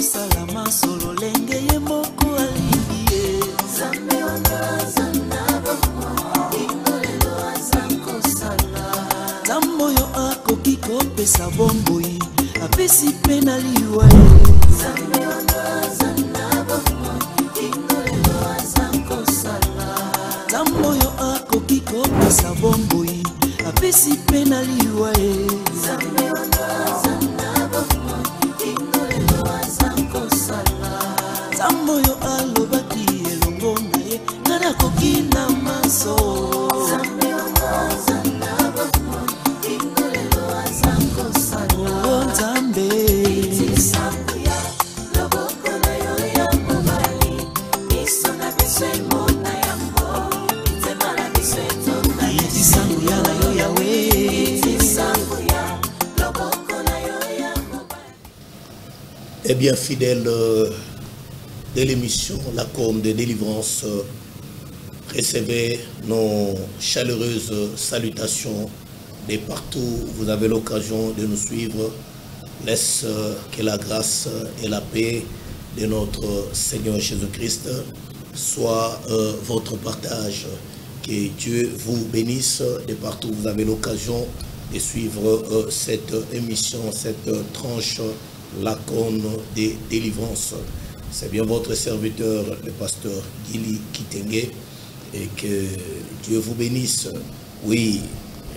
salama solo lenge ye moko aliye zambe wangaza nabo ingolelo azanko sala zambo yo akoki kopesa bomboi apesi pena liwa zambe wangaza nabo ingolelo azanko sala zambo yo akoki kopesa bomboi apesi pena liwa zambe wangaza nabo zambo yo alobaki elongo na ye ngana kokina maso zambe wangaza nabo ingolelo azanko sala nzambe itisakuya loboko na yo ya mobali miso na biso emona yango mitema na biso etonga itisakuya na yo yawe itisakuya loboko na yo ya mobali. Eh bien, fidèle de l'émission La Corne de Délivrance, recevez nos chaleureuses salutations de partout où vous avez l'occasion de nous suivre. Laisse que la grâce et la paix de notre Seigneur Jésus-Christ soit votre partage. Que Dieu vous bénisse de partout où vous avez l'occasion de suivre cette émission, cette tranche La Corne des Délivrances. C'est bien votre serviteur, le pasteur Gili Kitenge, et que Dieu vous bénisse. Oui,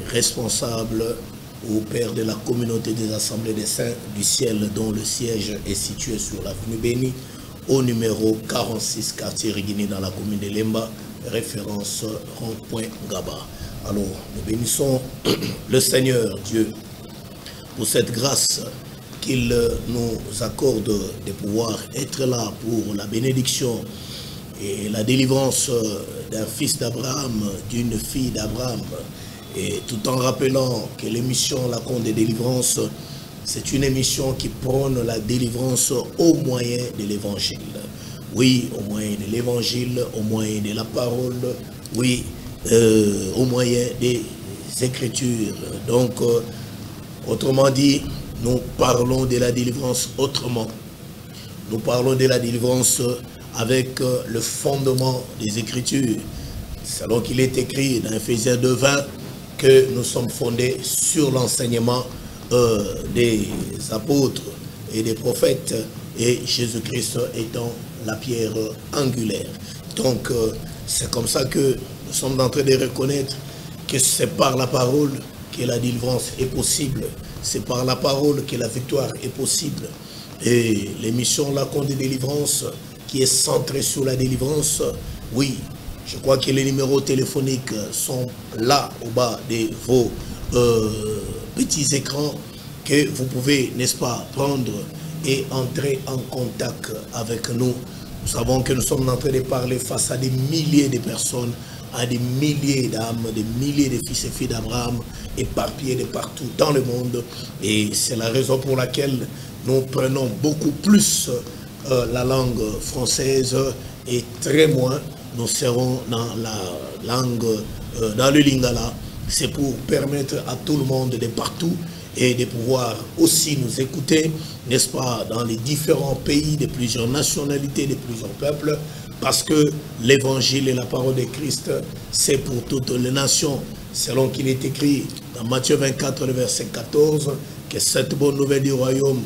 responsable au Père de la communauté des Assemblées des Saints du Ciel, dont le siège est situé sur l'avenue Béni, au numéro 46, quartier Rigini, dans la commune de Lemba, référence rond-point Gaba. Alors, nous bénissons le Seigneur Dieu pour cette grâce qu'il nous accorde de pouvoir être là pour la bénédiction et la délivrance d'un fils d'Abraham, d'une fille d'Abraham, et tout en rappelant que l'émission La Corne de Délivrance, c'est une émission qui prône la délivrance au moyen de l'évangile. Oui, au moyen de l'évangile, au moyen de la parole, oui, au moyen des Écritures. Donc, autrement dit, nous parlons de la délivrance autrement. Nous parlons de la délivrance avec le fondement des Écritures. Selon qu'il est écrit dans Ephésiens 2:20 que nous sommes fondés sur l'enseignement des apôtres et des prophètes, et Jésus-Christ étant la pierre angulaire. Donc, c'est comme ça que nous sommes en train de reconnaître que c'est par la parole que la délivrance est possible. C'est par la parole que la victoire est possible. Et l'émission La Corne de Délivrance, qui est centrée sur la délivrance, oui, je crois que les numéros téléphoniques sont là au bas de vos petits écrans que vous pouvez, n'est-ce pas, prendre et entrer en contact avec nous. Nous savons que nous sommes en train de parler face à des milliers de personnes, à des milliers d'âmes, des milliers de fils et filles d'Abraham éparpillés de partout dans le monde. Et c'est la raison pour laquelle nous prenons beaucoup plus la langue française et très moins nous serons dans la langue, dans le lingala. C'est pour permettre à tout le monde de partout et de pouvoir aussi nous écouter, n'est-ce pas, dans les différents pays, de plusieurs nationalités, de plusieurs peuples, parce que l'évangile et la parole de Christ, c'est pour toutes les nations, selon qu'il est écrit dans Matthieu 24, le verset 14, que cette bonne nouvelle du royaume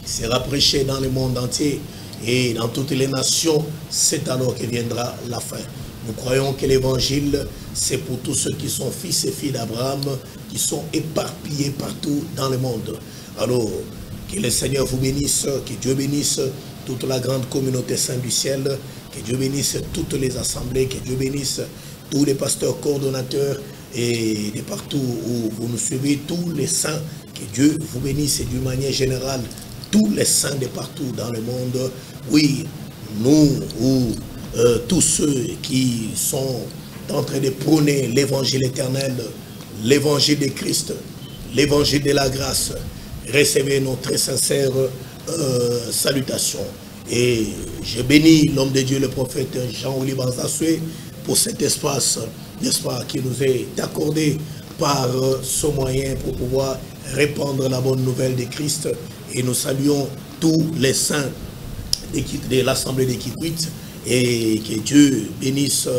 sera prêchée dans le monde entier et dans toutes les nations, c'est alors que viendra la fin. Nous croyons que l'évangile, c'est pour tous ceux qui sont fils et filles d'Abraham, qui sont éparpillés partout dans le monde. Alors, que le Seigneur vous bénisse, que Dieu bénisse toute la grande communauté sainte du ciel, que Dieu bénisse toutes les assemblées, que Dieu bénisse tous les pasteurs coordonnateurs et de partout où vous nous suivez, tous les saints, que Dieu vous bénisse et d'une manière générale, tous les saints de partout dans le monde. Oui, nous ou tous ceux qui sont en train de prôner l'évangile éternel, l'évangile de Christ, l'évangile de la grâce, recevez nos très sincères salutations. Et je bénis l'homme de Dieu, le prophète Jean-Olivier Banzassué, pour cet espace, n'est-ce pas, qui nous est accordé par ce moyen pour pouvoir répandre la bonne nouvelle de Christ. Et nous saluons tous les saints de l'Assemblée des Kikwit, et que Dieu bénisse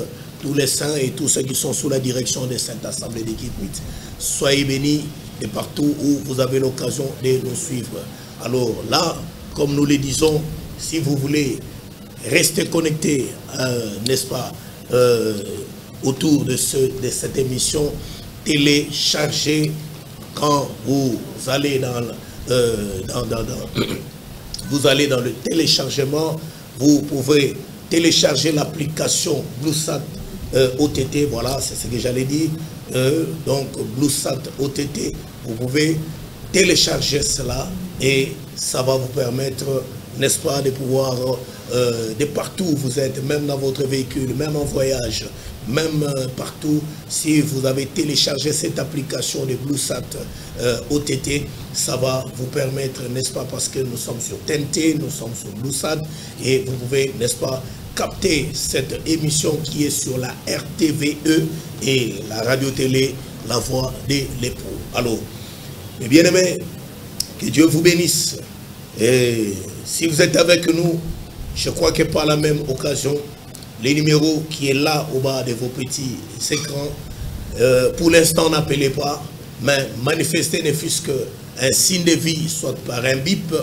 tous les saints et tous ceux qui sont sous la direction de cette Assemblée des Kikwit. Soyez bénis de partout où vous avez l'occasion de nous suivre. Alors là, comme nous le disons, si vous voulez rester connecté, n'est-ce pas, autour de cette émission, téléchargez quand vous allez vous allez dans le téléchargement, vous pouvez télécharger l'application BlueSat OTT, voilà, c'est ce que j'allais dire. Donc BlueSat OTT, vous pouvez télécharger cela et ça va vous permettre, n'est-ce pas, de pouvoir, de partout où vous êtes, même dans votre véhicule, même en voyage, même partout, si vous avez téléchargé cette application de BlueSat OTT, ça va vous permettre, n'est-ce pas, parce que nous sommes sur TNT, nous sommes sur BlueSat, et vous pouvez, n'est-ce pas, capter cette émission qui est sur la RTVE et la radio-télé La Voix de l'époux. Alors, mes bien-aimés, que Dieu vous bénisse. Et si vous êtes avec nous, je crois que par la même occasion, les numéros qui est là au bas de vos petits écrans, pour l'instant n'appelez pas, mais manifestez ne fût-ce qu'un signe de vie, soit par un bip.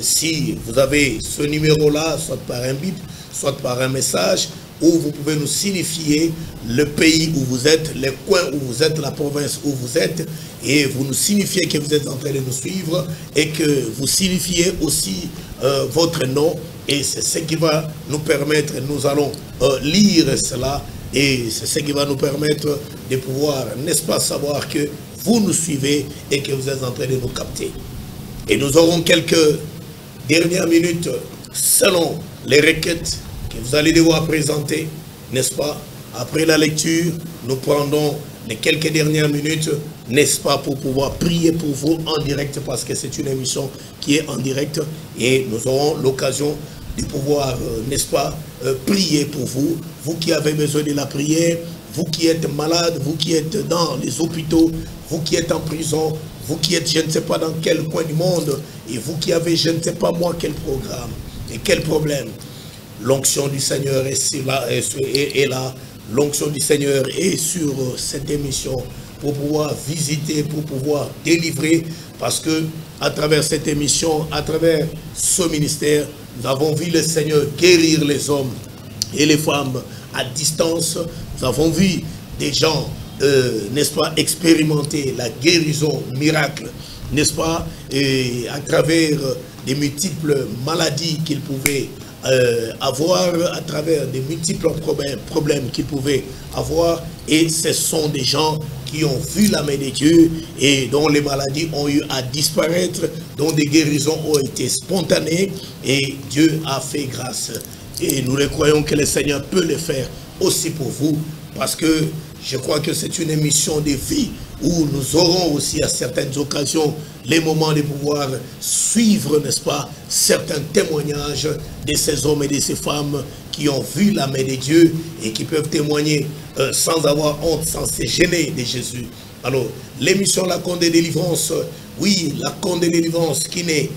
Si vous avez ce numéro-là, soit par un bip, soit par un message, où vous pouvez nous signifier le pays où vous êtes, les coins où vous êtes, la province où vous êtes, et vous nous signifiez que vous êtes en train de nous suivre, et que vous signifiez aussi votre nom, et c'est ce qui va nous permettre, nous allons lire cela, et c'est ce qui va nous permettre de pouvoir, n'est-ce pas, savoir que vous nous suivez et que vous êtes en train de nous capter. Et nous aurons quelques dernières minutes selon les requêtes que vous allez devoir présenter, n'est-ce pas? Après la lecture, nous prendrons les quelques dernières minutes, n'est-ce pas, pour pouvoir prier pour vous en direct, parce que c'est une émission qui est en direct, et nous aurons l'occasion de pouvoir, n'est-ce pas, prier pour vous, vous qui avez besoin de la prière, vous qui êtes malade, vous qui êtes dans les hôpitaux, vous qui êtes en prison, vous qui êtes je ne sais pas dans quel coin du monde, et vous qui avez je ne sais pas moi quel programme et quel problème. L'onction du Seigneur est là, l'onction du Seigneur est sur cette émission pour pouvoir visiter, pour pouvoir délivrer, parce que à travers cette émission, à travers ce ministère, nous avons vu le Seigneur guérir les hommes et les femmes à distance. Nous avons vu des gens, n'est-ce pas, expérimenter la guérison miracle, n'est-ce pas, et à travers des multiples maladies qu'ils pouvaient avoir, à travers des multiples problèmes qu'ils pouvaient avoir, et ce sont des gens qui ont vu la main de Dieu et dont les maladies ont eu à disparaître, dont des guérisons ont été spontanées, et Dieu a fait grâce. Et nous le croyons que le Seigneur peut le faire aussi pour vous, parce que je crois que c'est une émission de vie où nous aurons aussi à certaines occasions les moments de pouvoir suivre, n'est-ce pas, certains témoignages de ces hommes et de ces femmes qui ont vu la main de Dieu et qui peuvent témoigner sans avoir honte, sans se gêner de Jésus. Alors, l'émission La Corne de Délivrance, oui, La Corne de Délivrance qui n'est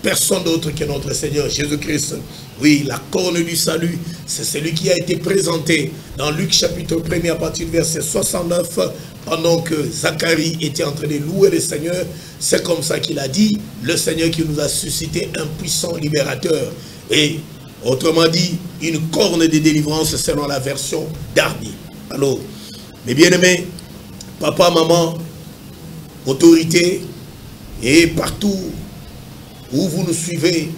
personne d'autre que notre Seigneur Jésus-Christ. Oui, la corne du salut, c'est celui qui a été présenté dans Luc chapitre 1 à partir du verset 69, pendant que Zacharie était en train de louer le Seigneur. C'est comme ça qu'il a dit, le Seigneur qui nous a suscité un puissant libérateur. Et autrement dit, une corne de délivrance selon la version Darby. Alors, mes bien-aimés, papa, maman, autorité, et partout où vous nous suivez,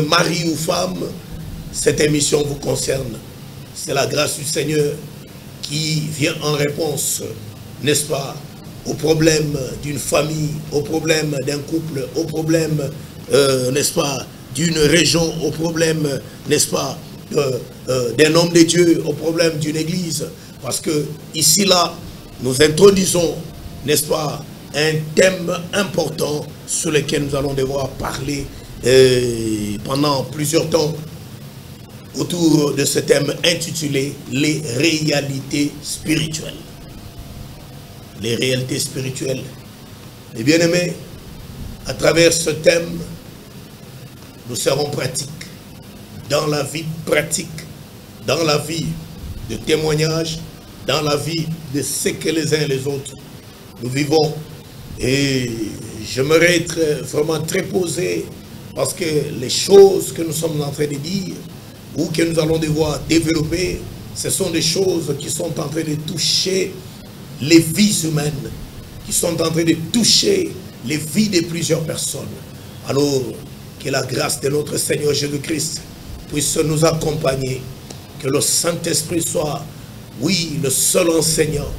mari ou femme, cette émission vous concerne. C'est la grâce du Seigneur qui vient en réponse, n'est-ce pas, au problème d'une famille, au problème d'un couple, au problème, n'est-ce pas, d'une région, au problème, n'est-ce pas, d'un homme de Dieu, au problème d'une église. Parce que ici, là, nous introduisons, n'est-ce pas, un thème important sur lequel nous allons devoir parler pendant plusieurs temps autour de ce thème intitulé « Les réalités spirituelles ». Les réalités spirituelles. Et bien aimés, à travers ce thème, nous serons pratiques. Dans la vie pratique, dans la vie de témoignage, dans la vie de ce que les uns et les autres nous vivons. Et j'aimerais être vraiment très posé parce que les choses que nous sommes en train de dire ou que nous allons devoir développer, ce sont des choses qui sont en train de toucher les vies humaines, qui sont en train de toucher les vies de plusieurs personnes. Alors, que la grâce de notre Seigneur Jésus-Christ puisse nous accompagner, que le Saint-Esprit soit, oui, le seul enseignant,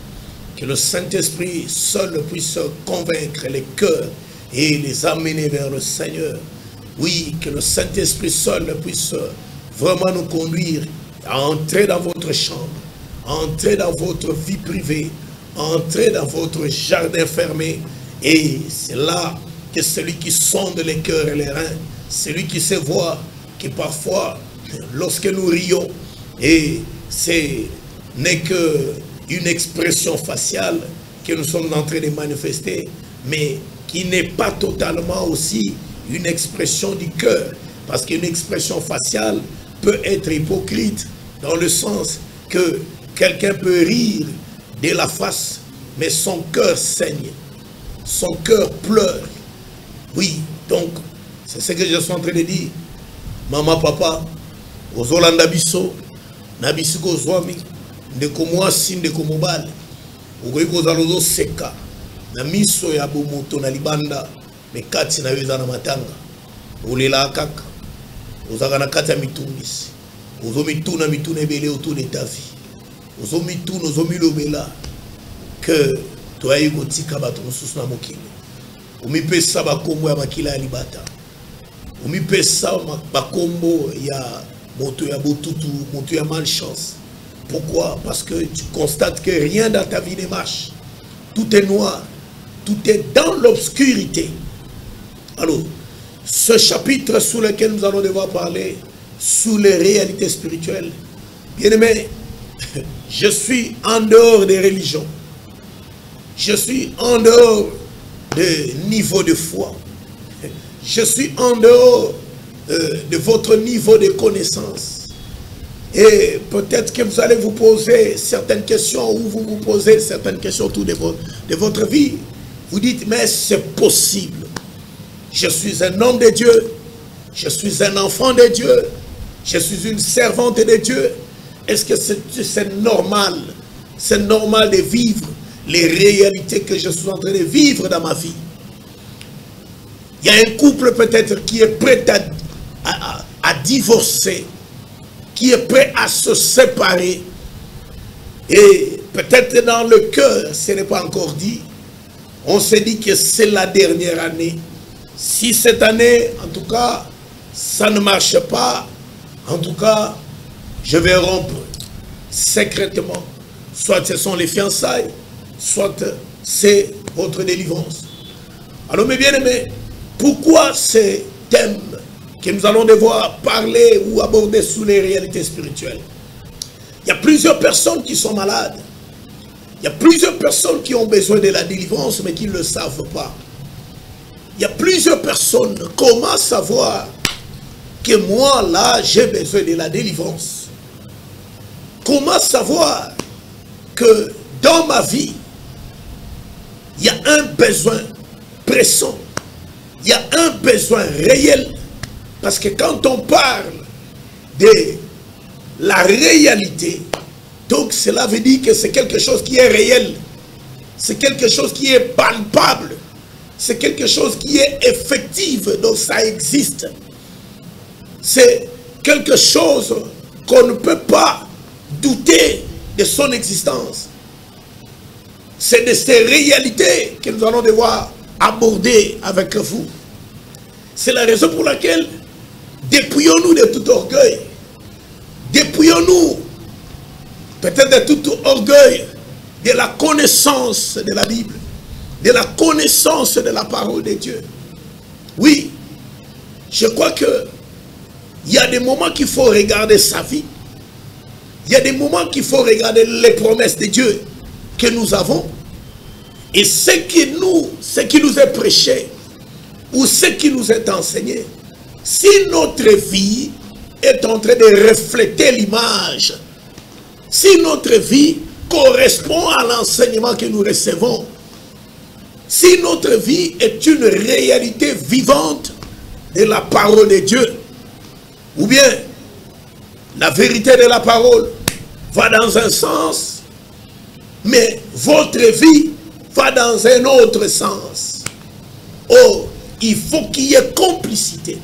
que le Saint-Esprit seul puisse convaincre les cœurs et les amener vers le Seigneur. Oui, que le Saint-Esprit seul puisse vraiment nous conduire à entrer dans votre chambre, à entrer dans votre vie privée, à entrer dans votre jardin fermé. Et c'est là que celui qui sonde les cœurs et les reins, celui qui se voit, que parfois, lorsque nous rions, et ce n'est qu'une expression faciale que nous sommes en train de manifester, mais qui n'est pas totalement aussi une expression du cœur, parce qu'une expression faciale peut être hypocrite, dans le sens que quelqu'un peut rire de la face, mais son cœur saigne, son cœur pleure. Oui, donc, c'est ce que je suis en train de dire. Maman, papa, aux Olanda biso, nabisiko zwami, ndeko mwasi, ndeko mobali, ugoiko zalozo seka, na miso ya bomoto na libanda, mekati na weza na matanga, ulela kaka, uzaka na kati ya mitungisi, uzo mituna ebele autour de ta vie, uzo mituna, uzo milobela, que toi yiko tika bato mosusu na mokili, umipesa bakombo ya makila ya libata, umipesa bakombo ya moto ya botutu, moto ya malchance. Pourquoi? Parce que tu constates que rien dans ta vie ne marche. Tout est noir. Tout est dans l'obscurité. Alors, ce chapitre sur lequel nous allons devoir parler, sous les réalités spirituelles, bien aimé, je suis en dehors des religions. Je suis en dehors des niveaux de foi. Je suis en dehors de votre niveau de connaissance. Et peut-être que vous allez vous poser certaines questions, ou vous vous posez certaines questions autour de votre vie. Vous dites, mais c'est possible. Je suis un homme de Dieu. Je suis un enfant de Dieu. Je suis une servante de Dieu. Est-ce que c'est normal? C'est normal de vivre les réalités que je suis en train de vivre dans ma vie? Il y a un couple peut-être qui est prêt à divorcer, qui est prêt à se séparer. Et peut-être dans le cœur, ce n'est pas encore dit. On s'est dit que c'est la dernière année. Si cette année, en tout cas, ça ne marche pas, en tout cas, je vais rompre secrètement. Soit ce sont les fiançailles, soit c'est votre délivrance. Alors mes bien-aimés, pourquoi ces thèmes que nous allons devoir parler ou aborder sous les réalités spirituelles? Il y a plusieurs personnes qui sont malades. Il y a plusieurs personnes qui ont besoin de la délivrance mais qui ne le savent pas. Il y a plusieurs personnes. Comment savoir que moi là j'ai besoin de la délivrance? Comment savoir que dans ma vie il y a un besoin pressant? Il y a un besoin réel, parce que quand on parle de la réalité, donc cela veut dire que c'est quelque chose qui est réel, c'est quelque chose qui est palpable, c'est quelque chose qui est effectif, donc ça existe. C'est quelque chose qu'on ne peut pas douter de son existence. C'est de ces réalités que nous allons devoir aborder avec vous. C'est la raison pour laquelle dépouillons-nous de tout orgueil. Dépouillons-nous peut-être de tout orgueil de la connaissance de la Bible, de la connaissance de la parole de Dieu. Oui, je crois que il y a des moments qu'il faut regarder sa vie. Il y a des moments qu'il faut regarder les promesses de Dieu que nous avons. Et ce qui nous est prêché, ou ce qui nous est enseigné, si notre vie est en train de refléter l'image, si notre vie correspond à l'enseignement que nous recevons, si notre vie est une réalité vivante de la parole de Dieu, ou bien la vérité de la parole va dans un sens, mais votre vie va dans un autre sens. Oh, il faut qu'il y ait complicité.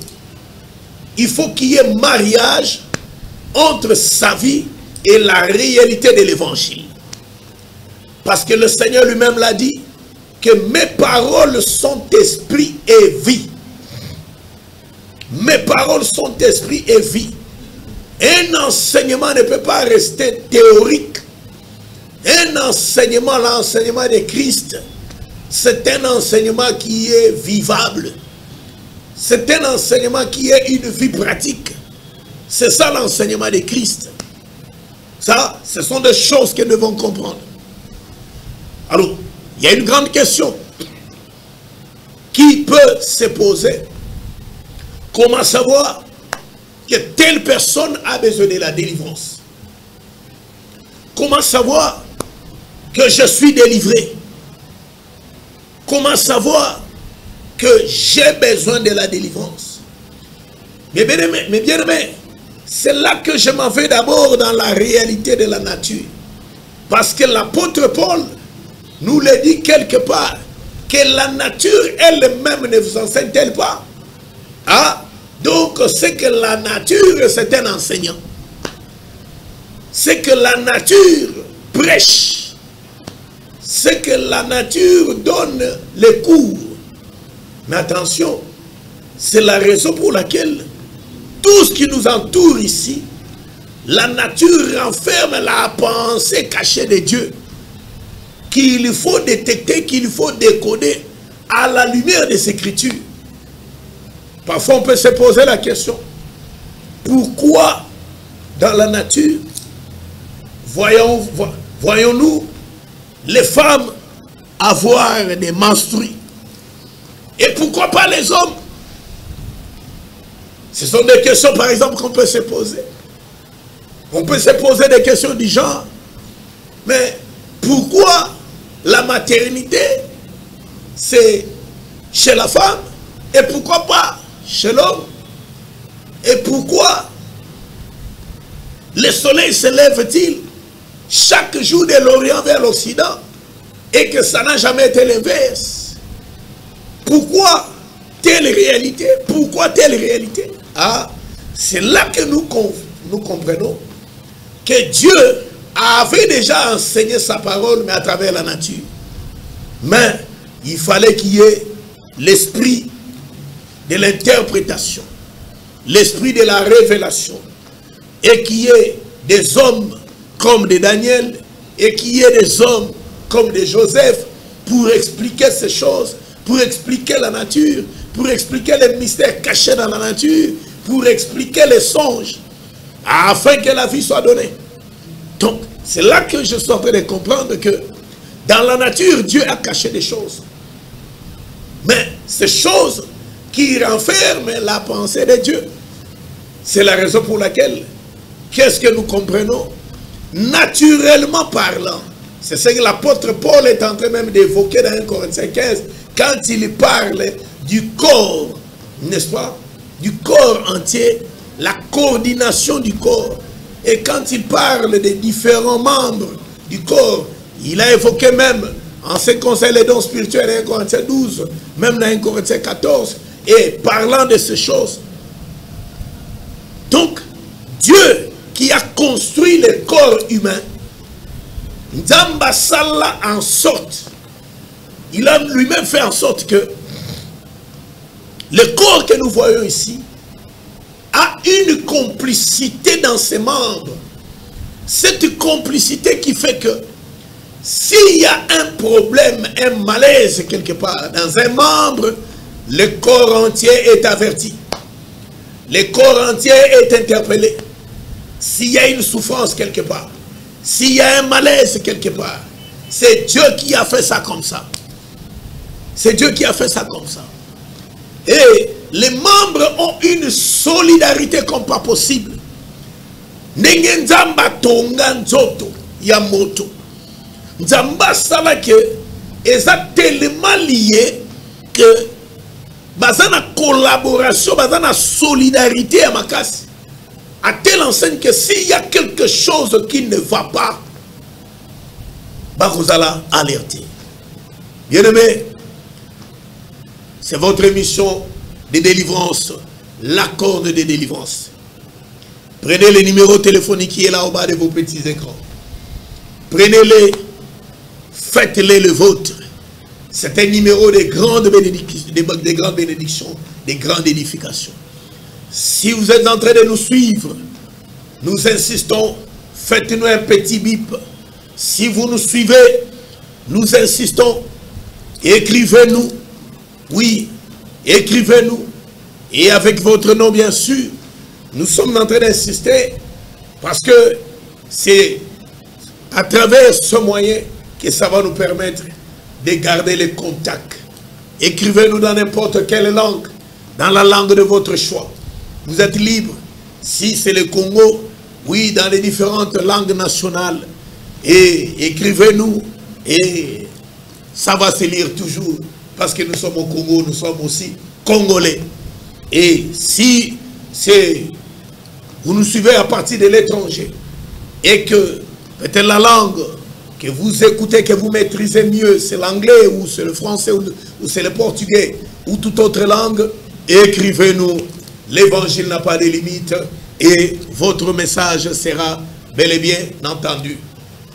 Il faut qu'il y ait mariage entre sa vie et la réalité de l'évangile. Parce que le Seigneur lui-même l'a dit, que mes paroles sont esprit et vie. Mes paroles sont esprit et vie. Un enseignement ne peut pas rester théorique. Un enseignement, l'enseignement de Christ, c'est un enseignement qui est vivable. C'est un enseignement qui est une vie pratique. C'est ça l'enseignement de Christ. Ça, ce sont des choses que nous devons comprendre. Alors, il y a une grande question qui peut se poser. Comment savoir que telle personne a besoin de la délivrance? Comment savoir que je suis délivré? Comment savoir que j'ai besoin de la délivrance? Mais bien aimé, c'est là que je m'en vais d'abord dans la réalité de la nature. Parce que l'apôtre Paul nous le dit quelque part, que la nature elle-même ne vous enseigne-t-elle pas? Ah, donc c'est que la nature c'est un enseignant. C'est que la nature prêche. C'est que la nature donne les cours. Mais attention, c'est la raison pour laquelle tout ce qui nous entoure ici, la nature renferme la pensée cachée de Dieu, qu'il faut détecter, qu'il faut décoder à la lumière des Écritures. Parfois on peut se poser la question, pourquoi dans la nature voyons-nous les femmes avoir des menstrues? Et pourquoi pas les hommes? Ce sont des questions par exemple qu'on peut se poser. On peut se poser des questions du genre, mais pourquoi la maternité c'est chez la femme et pourquoi pas chez l'homme? Et pourquoi le soleil se lève-t-il chaque jour de l'Orient vers l'Occident et que ça n'a jamais été l'inverse? Pourquoi telle réalité? Pourquoi telle réalité? Ah, c'est là que nous comprenons que Dieu avait déjà enseigné sa parole, mais à travers la nature. Mais il fallait qu'il y ait l'esprit de l'interprétation, l'esprit de la révélation, et qu'il y ait des hommes comme des Daniel, et qu'il y ait des hommes comme des Joseph, pour expliquer ces choses, pour expliquer la nature, pour expliquer les mystères cachés dans la nature, pour expliquer les songes, afin que la vie soit donnée. Donc, c'est là que je suis en train de comprendre que dans la nature, Dieu a caché des choses. Mais ces choses qui renferment la pensée de Dieu, c'est la raison pour laquelle, qu'est-ce que nous comprenons? Naturellement parlant, c'est ce que l'apôtre Paul est en train même d'évoquer dans 1 Corinthiens 15, quand il parle du corps, n'est-ce pas? Du corps entier, la coordination du corps. Et quand il parle des différents membres du corps, il a évoqué même, en ce qui concerne les dons spirituels, 1 Corinthiens 12, même dans 1 Corinthiens 14, et parlant de ces choses. Donc, Dieu qui a construit le corps humain, Nzamba Sala en sorte, il a lui-même fait en sorte que le corps que nous voyons ici a une complicité dans ses membres. Cette complicité qui fait que s'il y a un problème, un malaise quelque part dans un membre, le corps entier est averti. Le corps entier est interpellé. S'il y a une souffrance quelque part, s'il y a un malaise quelque part, c'est Dieu qui a fait ça comme ça. C'est Dieu qui a fait ça comme ça. Et les membres ont une solidarité comme pas possible. Ndenge nzamba tonga nzoto ya moto. Nzamba sala que est tellement lié que bazana collaboration, bazana solidarité à makasi. À telle enseigne que s'il y a quelque chose qui ne va pas, vous allez alerter. Bien aimé, c'est votre émission de délivrance, l'accord de délivrance. Prenez le numéro téléphonique qui est là au bas de vos petits écrans. Prenez-les, faites-les le vôtre. C'est un numéro de grandes bénédictions, de grandes bénédictions, de grandes édifications. Si vous êtes en train de nous suivre, nous insistons, faites-nous un petit bip. Si vous nous suivez, nous insistons, écrivez-nous. Oui, écrivez-nous. Et avec votre nom, bien sûr, nous sommes en train d'insister parce que c'est à travers ce moyen que ça va nous permettre de garder les contacts. Écrivez-nous dans n'importe quelle langue, dans la langue de votre choix. Vous êtes libre. Si c'est le Congo, oui, dans les différentes langues nationales. Et écrivez-nous et ça va se lire toujours. Parce que nous sommes au Congo, nous sommes aussi Congolais. Et si vous nous suivez à partir de l'étranger et que peut-être la langue que vous écoutez, que vous maîtrisez mieux, c'est l'anglais ou c'est le français ou c'est le portugais ou toute autre langue, écrivez-nous. L'évangile n'a pas de limite et votre message sera bel et bien entendu.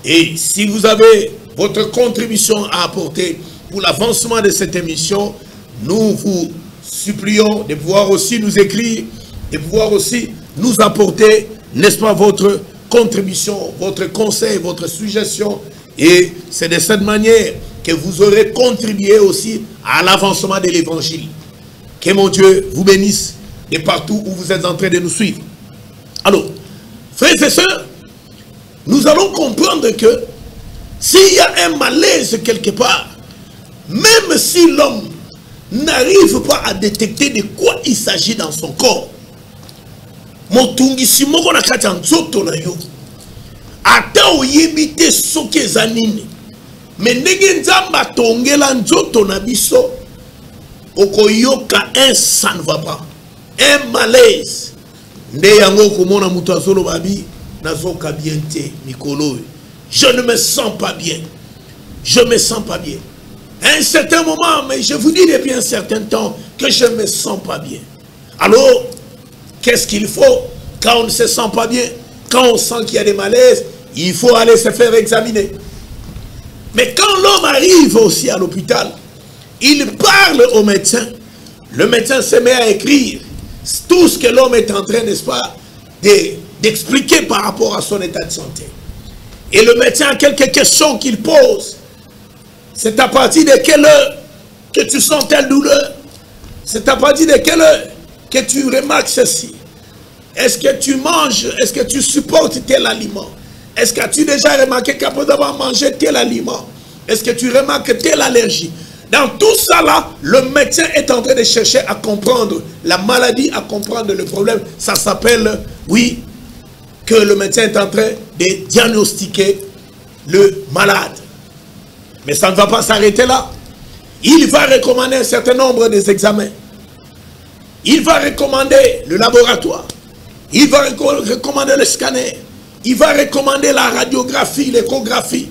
Et si vous avez votre contribution à apporter pour l'avancement de cette émission, nous vous supplions de pouvoir aussi nous écrire, de pouvoir aussi nous apporter, n'est-ce pas, votre contribution, votre conseil, votre suggestion. Et c'est de cette manière que vous aurez contribué aussi à l'avancement de l'évangile. Que mon Dieu vous bénisse de partout où vous êtes en train de nous suivre. Alors, frères et sœurs, nous allons comprendre que s'il y a un malaise quelque part, même si l'homme n'arrive pas à détecter de quoi il s'agit dans son corps, motungi simoko na kati nzoto na yo ata oyebite soki eza nini me ndenge nzamba tongela nzoto na biso okoyoka un ça ne va pas, un malaise nde yango komona mutu azoloba bi nazoka bien te mikolo je ne me sens pas bien, je me sens pas bien. À un certain moment, mais je vous dis depuis un certain temps que je ne me sens pas bien. Alors, qu'est-ce qu'il faut quand on ne se sent pas bien? Quand on sent qu'il y a des malaises, il faut aller se faire examiner. Mais quand l'homme arrive aussi à l'hôpital, il parle au médecin. Le médecin se met à écrire tout ce que l'homme est en train, n'est-ce pas, d'expliquer par rapport à son état de santé. Et le médecin a quelques questions qu'il pose. C'est à partir de quelle heure que tu sens telle douleur? C'est à partir de quelle heure que tu remarques ceci? Est-ce que tu manges? Est-ce que tu supportes tel aliment? Est-ce que tu as déjà remarqué qu'après avoir mangé tel aliment? Est-ce que tu remarques telle allergie? Dans tout ça là, le médecin est en train de chercher à comprendre la maladie, à comprendre le problème. Ça s'appelle, oui, que le médecin est en train de diagnostiquer le malade. Mais ça ne va pas s'arrêter là. Il va recommander un certain nombre d'examens. Il va recommander le laboratoire. Il va recommander le scanner. Il va recommander la radiographie, l'échographie.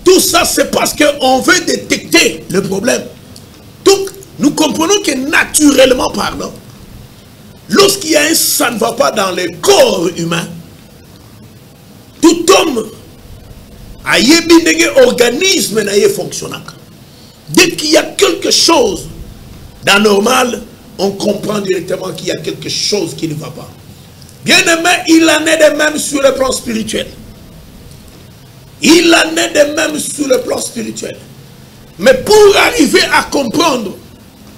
Tout ça, c'est parce qu'on veut détecter le problème. Donc, nous comprenons que naturellement parlant, lorsqu'il y a un ça ne va pas dans le corps humain, tout homme a un organisme qui fonctionne. Dès qu'il y a quelque chose d'anormal, on comprend directement qu'il y a quelque chose qui ne va pas. Bien aimé, il en est de même sur le plan spirituel. Il en est de même sur le plan spirituel. Mais pour arriver à comprendre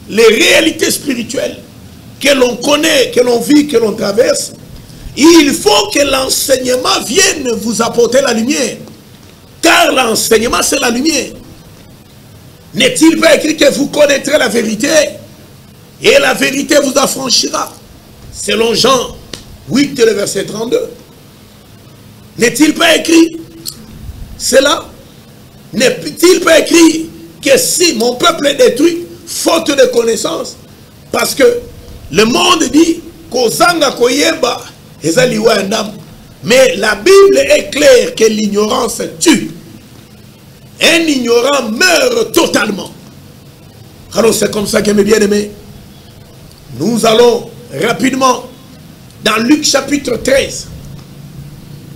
les réalités spirituelles que l'on connaît, que l'on vit, que l'on traverse, il faut que l'enseignement vienne vous apporter la lumière. Car l'enseignement, c'est la lumière. N'est-il pas écrit que vous connaîtrez la vérité et la vérité vous affranchira. Selon Jean 8, le verset 32. N'est-il pas écrit cela? N'est-il pas écrit que si mon peuple est détruit, faute de connaissance, parce que le monde dit Kozanga koyeba ezaliwa ndam, mais la Bible est claire que l'ignorance tue. Un ignorant meurt totalement. Alors c'est comme ça que mes bien-aimés, nous allons rapidement dans Luc chapitre 13,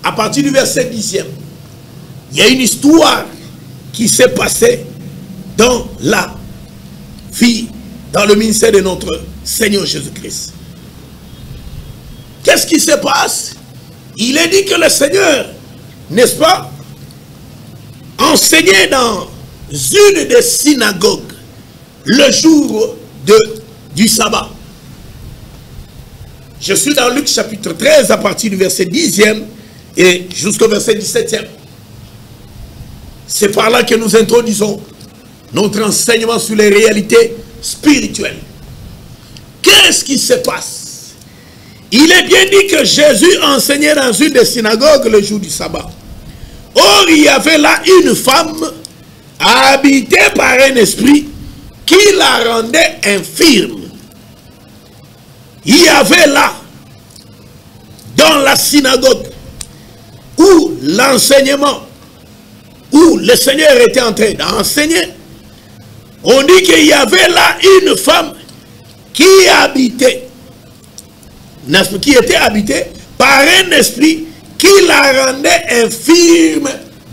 à partir du verset 10e. Il y a une histoire qui s'est passée dans la vie, dans le ministère de notre Seigneur Jésus-Christ. Qu'est-ce qui se passe? Il est dit que le Seigneur, n'est-ce pas, enseignait dans une des synagogues le jour du sabbat. Je suis dans Luc chapitre 13 à partir du verset 10e et jusqu'au verset 17e. C'est par là que nous introduisons notre enseignement sur les réalités spirituelles. Qu'est-ce qui se passe? Il est bien dit que Jésus enseignait dans une des synagogues le jour du sabbat. Or, il y avait là une femme habitée par un esprit qui la rendait infirme. Il y avait là, dans la synagogue, où l'enseignement, où le Seigneur était en train d'enseigner, on dit qu'il y avait là une femme qui était habitée par un esprit qui la rendait infirme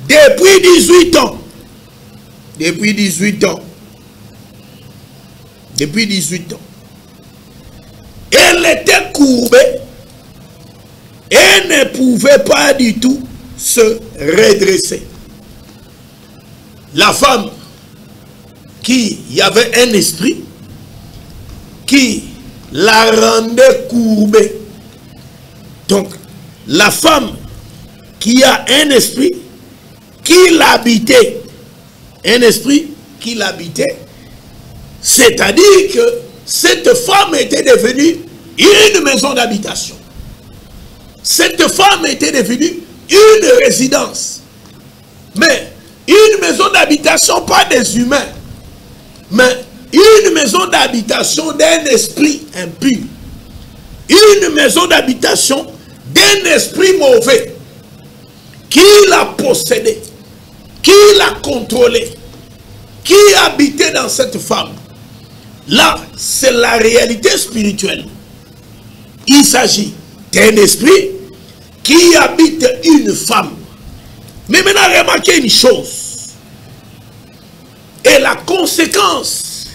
depuis 18 ans. Depuis 18 ans. Depuis 18 ans. Elle était courbée et ne pouvait pas du tout se redresser. La femme qui y avait un esprit qui la rendait courbée. Donc, la femme qui a un esprit qui l'habitait, un esprit qui l'habitait, c'est-à-dire que cette femme était devenue une maison d'habitation. Cette femme était devenue une résidence. Mais une maison d'habitation, pas des humains, mais une maison d'habitation d'un esprit impur. Une maison d'habitation d'un esprit mauvais qui l'a possédé, qui l'a contrôlé, qui habitait dans cette femme. Là, c'est la réalité spirituelle. Il s'agit d'un esprit qui habite une femme. Mais maintenant, remarquez une chose. Et la conséquence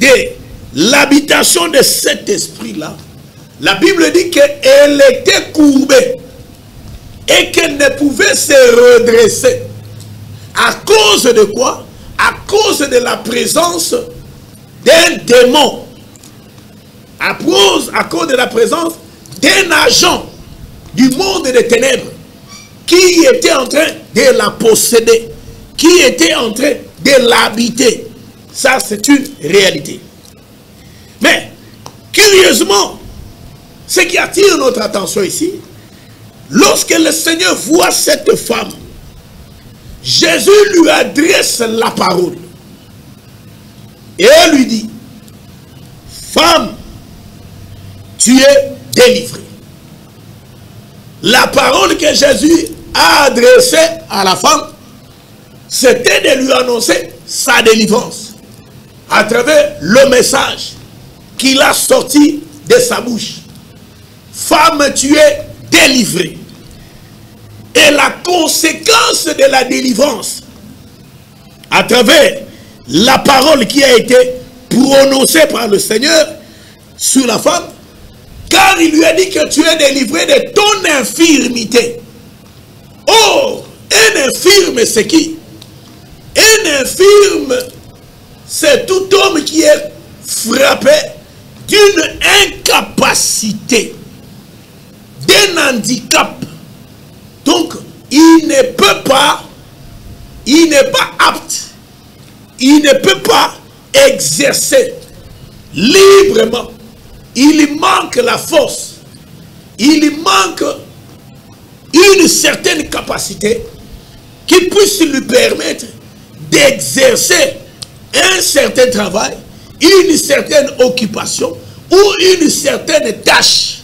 de l'habitation de cet esprit-là, la Bible dit qu'elle était courbée et qu'elle ne pouvait se redresser. À cause de quoi? À cause de la présence d'un démon. À cause de la présence d'un agent du monde des ténèbres qui était en train de la posséder, qui était en train de l'habiter. Ça, c'est une réalité. Mais, curieusement, ce qui attire notre attention ici, lorsque le Seigneur voit cette femme, Jésus lui adresse la parole. Et elle lui dit, femme, tu es délivrée. La parole que Jésus a adressée à la femme, c'était de lui annoncer sa délivrance à travers le message qu'il a sorti de sa bouche. Femme, tu es délivrée. Et la conséquence de la délivrance à travers la parole qui a été prononcée par le Seigneur sur la femme, car il lui a dit que tu es délivré de ton infirmité. Oh, un infirme, c'est qui? Un infirme, c'est tout homme qui est frappé d'une incapacité, d'un handicap. Donc, il ne peut pas, il n'est pas apte, il ne peut pas exercer librement, il manque la force, il manque une certaine capacité qui puisse lui permettre d'exercer un certain travail, une certaine occupation ou une certaine tâche.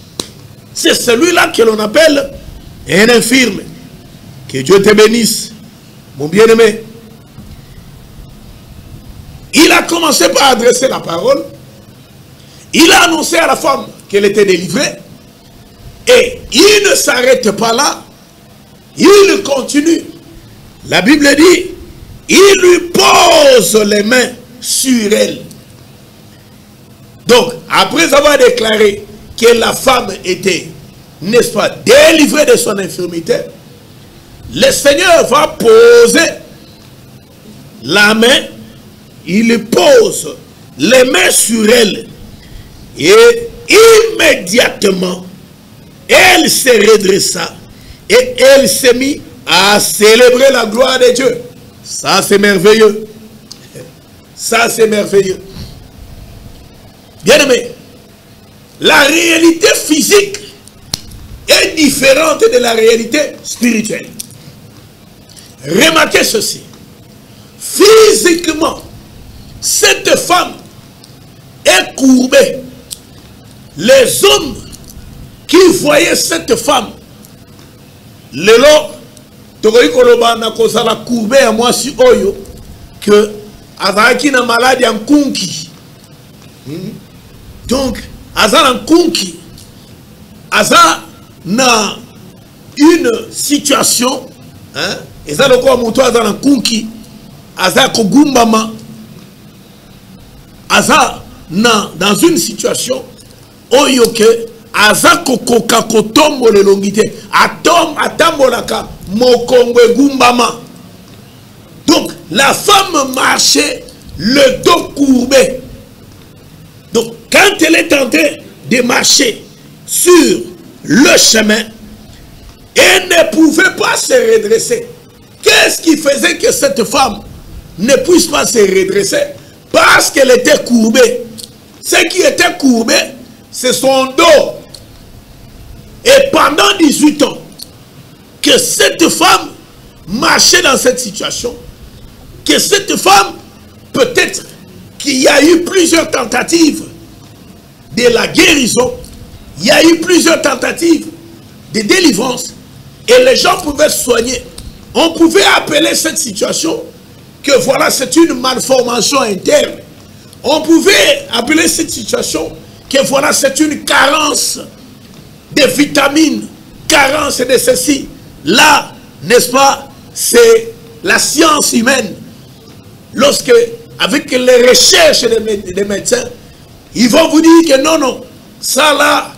C'est celui-là que l'on appelle un infirme. Que Dieu te bénisse, mon bien-aimé. Il a commencé par adresser la parole. Il a annoncé à la femme qu'elle était délivrée. Et il ne s'arrête pas là. Il continue. La Bible dit, il lui pose les mains sur elle. Donc, après avoir déclaré que la femme était, n'est-ce pas, délivrée de son infirmité, le Seigneur va poser la main, il pose les mains sur elle. Et immédiatement, elle se redressa et elle s'est mise à célébrer la gloire de Dieu. Ça, c'est merveilleux. Ça, c'est merveilleux. Bien-aimé, la réalité physique est différente de la réalité spirituelle. Remarquez ceci. Physiquement, cette femme est courbée. Les hommes qui voyaient cette femme, le long, courbée à moi si oyo, que avec une maladie en kunki. Donc, Aza en kunki, Aza na une situation, hein, et ça le quoi mouton Aza en kunki, Aza kogumbama, Aza na dans une situation, oyoke, Aza kokoka kotombo le longité, atambolaka mokongwe gumbama. Donc, la femme marchait le dos courbé. Donc, quand elle est tentée de marcher sur le chemin, elle ne pouvait pas se redresser. Qu'est-ce qui faisait que cette femme ne puisse pas se redresser? Parce qu'elle était courbée. Ce qui était courbé, c'est son dos. Et pendant 18 ans, que cette femme marchait dans cette situation, que cette femme, peut-être qu'il y a eu plusieurs tentatives de la guérison, il y a eu plusieurs tentatives de délivrance, et les gens pouvaient se soigner. On pouvait appeler cette situation que voilà, c'est une malformation interne. On pouvait appeler cette situation que voilà, c'est une carence de vitamines, carence de ceci. Là, n'est-ce pas, c'est la science humaine. Lorsque, avec les recherches des médecins, ils vont vous dire que non, non, ça là,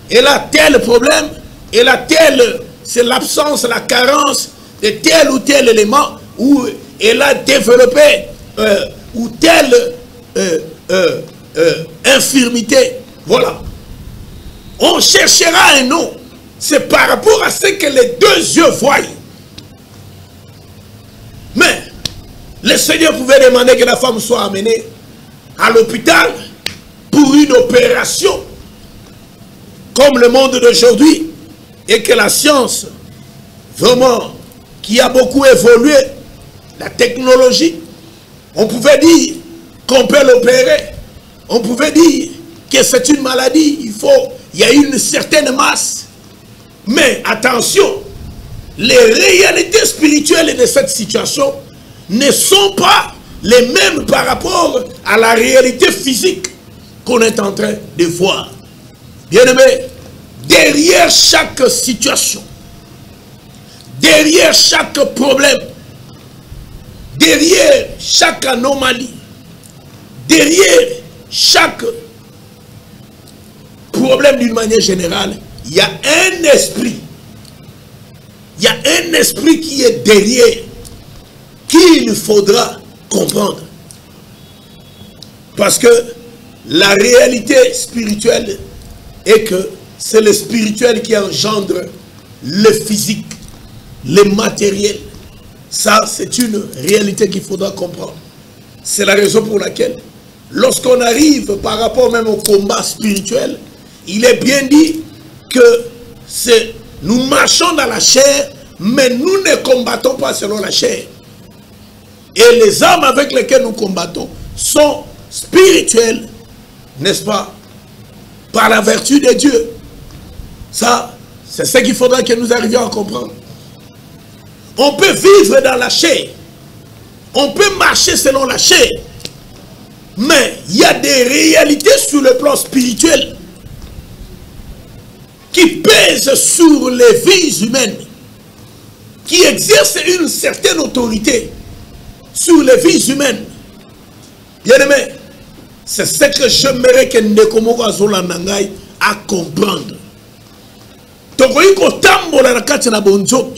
elle a tel problème, elle a tel, c'est l'absence, la carence de tel ou tel élément, où elle a développé ou telle infirmité. Voilà. On cherchera un nom. C'est par rapport à ce que les deux yeux voient. Mais le Seigneur pouvait demander que la femme soit amenée à l'hôpital pour une opération comme le monde d'aujourd'hui, et que la science, vraiment, qui a beaucoup évolué, la technologie, on pouvait dire qu'on peut l'opérer, on pouvait dire que c'est une maladie, il y a une certaine masse. Mais attention, les réalités spirituelles de cette situation ne sont pas les mêmes par rapport à la réalité physique qu'on est en train de voir. Bien-aimés, derrière chaque situation, derrière chaque problème, derrière chaque anomalie, derrière chaque problème d'une manière générale, il y a un esprit. Il y a un esprit qui est derrière, qu'il faudra comprendre. Parce que la réalité spirituelle est que c'est le spirituel qui engendre le physique, le matériel. Ça, c'est une réalité qu'il faudra comprendre. C'est la raison pour laquelle lorsqu'on arrive par rapport même au combat spirituel, il est bien dit que nous marchons dans la chair, mais nous ne combattons pas selon la chair. Et les armes avec lesquelles nous combattons sont spirituelles, n'est-ce pas, par la vertu de Dieu. Ça, c'est ce qu'il faudra que nous arrivions à comprendre. On peut vivre dans la chair, on peut marcher selon la chair, mais il y a des réalités sur le plan spirituel qui pèsent sur les vies humaines, qui exercent une certaine autorité sur les vies humaines. Bien-aimé, c'est ce que j'aimerais que Ndekomoko Azola Nangai à comprendre. Tokoyi ko tambola na kati na bonzoto.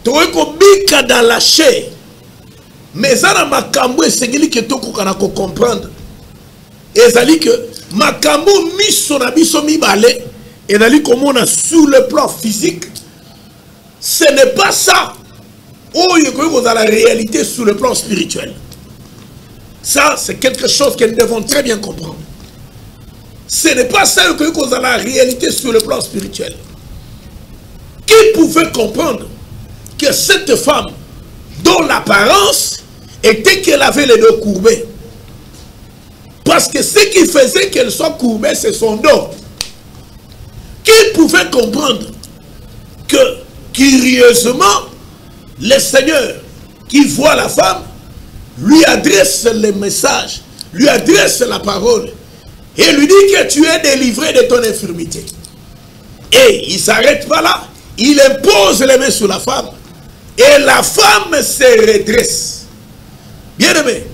Tokoyi ko bika dans la chair. Mais ça na makambo esengeli ke tokoka na ko comprendre. Ezali que makambo miso na biso mibale ezali komona sur le plan physique. Ce n'est pas ça. Oh, il y a la réalité sur le plan spirituel. Ça, c'est quelque chose que nous devons très bien comprendre. Ce n'est pas ça que nous avons la réalité sur le plan spirituel. Qui pouvait comprendre que cette femme, dont l'apparence était qu'elle avait les deux courbés, parce que ce qui faisait qu'elle soit courbée, c'est son dos. Qui pouvait comprendre que, curieusement, le Seigneur qui voit la femme lui adresse le message, lui adresse la parole et lui dit que tu es délivré de ton infirmité. Et il ne s'arrête pas là, il impose les mains sur la femme et la femme se redresse. Bien aimé,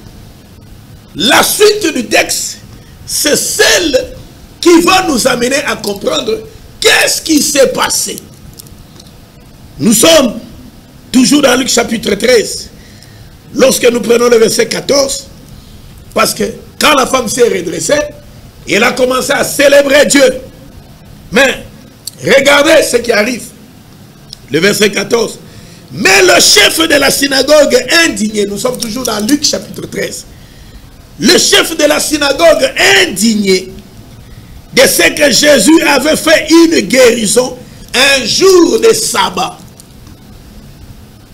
la suite du texte, c'est celle qui va nous amener à comprendre qu'est-ce qui s'est passé. Nous sommes toujours dans Luc chapitre 13, lorsque nous prenons le verset 14, parce que quand la femme s'est redressée, elle a commencé à célébrer Dieu. Mais regardez ce qui arrive. Le verset 14. Mais le chef de la synagogue indigné, nous sommes toujours dans Luc chapitre 13. Le chef de la synagogue indigné de ce que Jésus avait fait une guérison un jour de sabbat.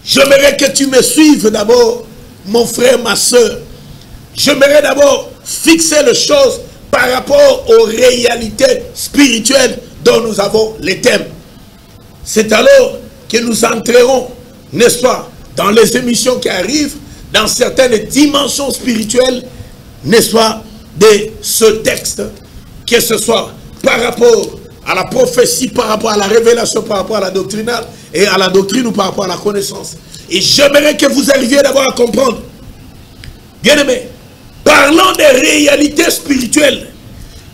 J'aimerais que tu me suives d'abord, mon frère, ma soeur. J'aimerais d'abord fixer les choses par rapport aux réalités spirituelles dont nous avons les thèmes. C'est alors que nous entrerons, n'est-ce pas, dans les émissions qui arrivent, dans certaines dimensions spirituelles, n'est-ce pas, de ce texte, que ce soit par rapport à la prophétie, par rapport à la révélation, par rapport à la doctrine, et à la doctrine ou par rapport à la connaissance. Et j'aimerais que vous arriviez d'abord à comprendre. Bien aimé, parlons des réalités spirituelles.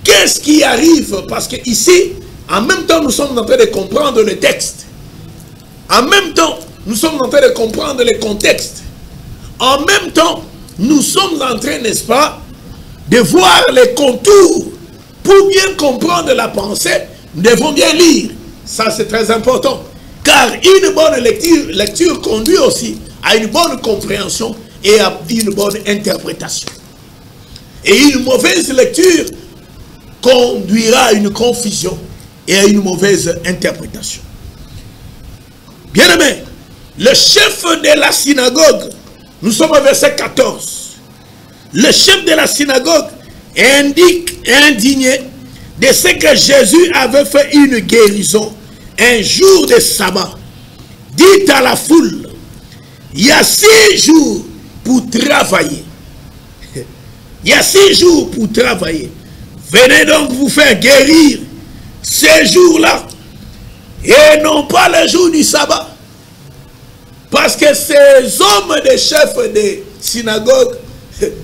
Qu'est-ce qui arrive? Parce que ici, en même temps, nous sommes en train de comprendre le texte. En même temps, nous sommes en train de comprendre le contexte. En même temps, nous sommes en train, n'est-ce pas, de voir les contours. Pour bien comprendre la pensée, nous devons bien lire. Ça, c'est très important. Car une bonne lecture conduit aussi à une bonne compréhension et à une bonne interprétation. Et une mauvaise lecture conduira à une confusion et à une mauvaise interprétation. Bien aimé, le chef de la synagogue, nous sommes au verset 14. Le chef de la synagogue indigné de ce que Jésus avait fait une guérison un jour de sabbat, dit à la foule, il y a 6 jours pour travailler. Il y a 6 jours pour travailler. Venez donc vous faire guérir ces jours-là et non pas le jour du sabbat. Parce que ces hommes des chefs des synagogues,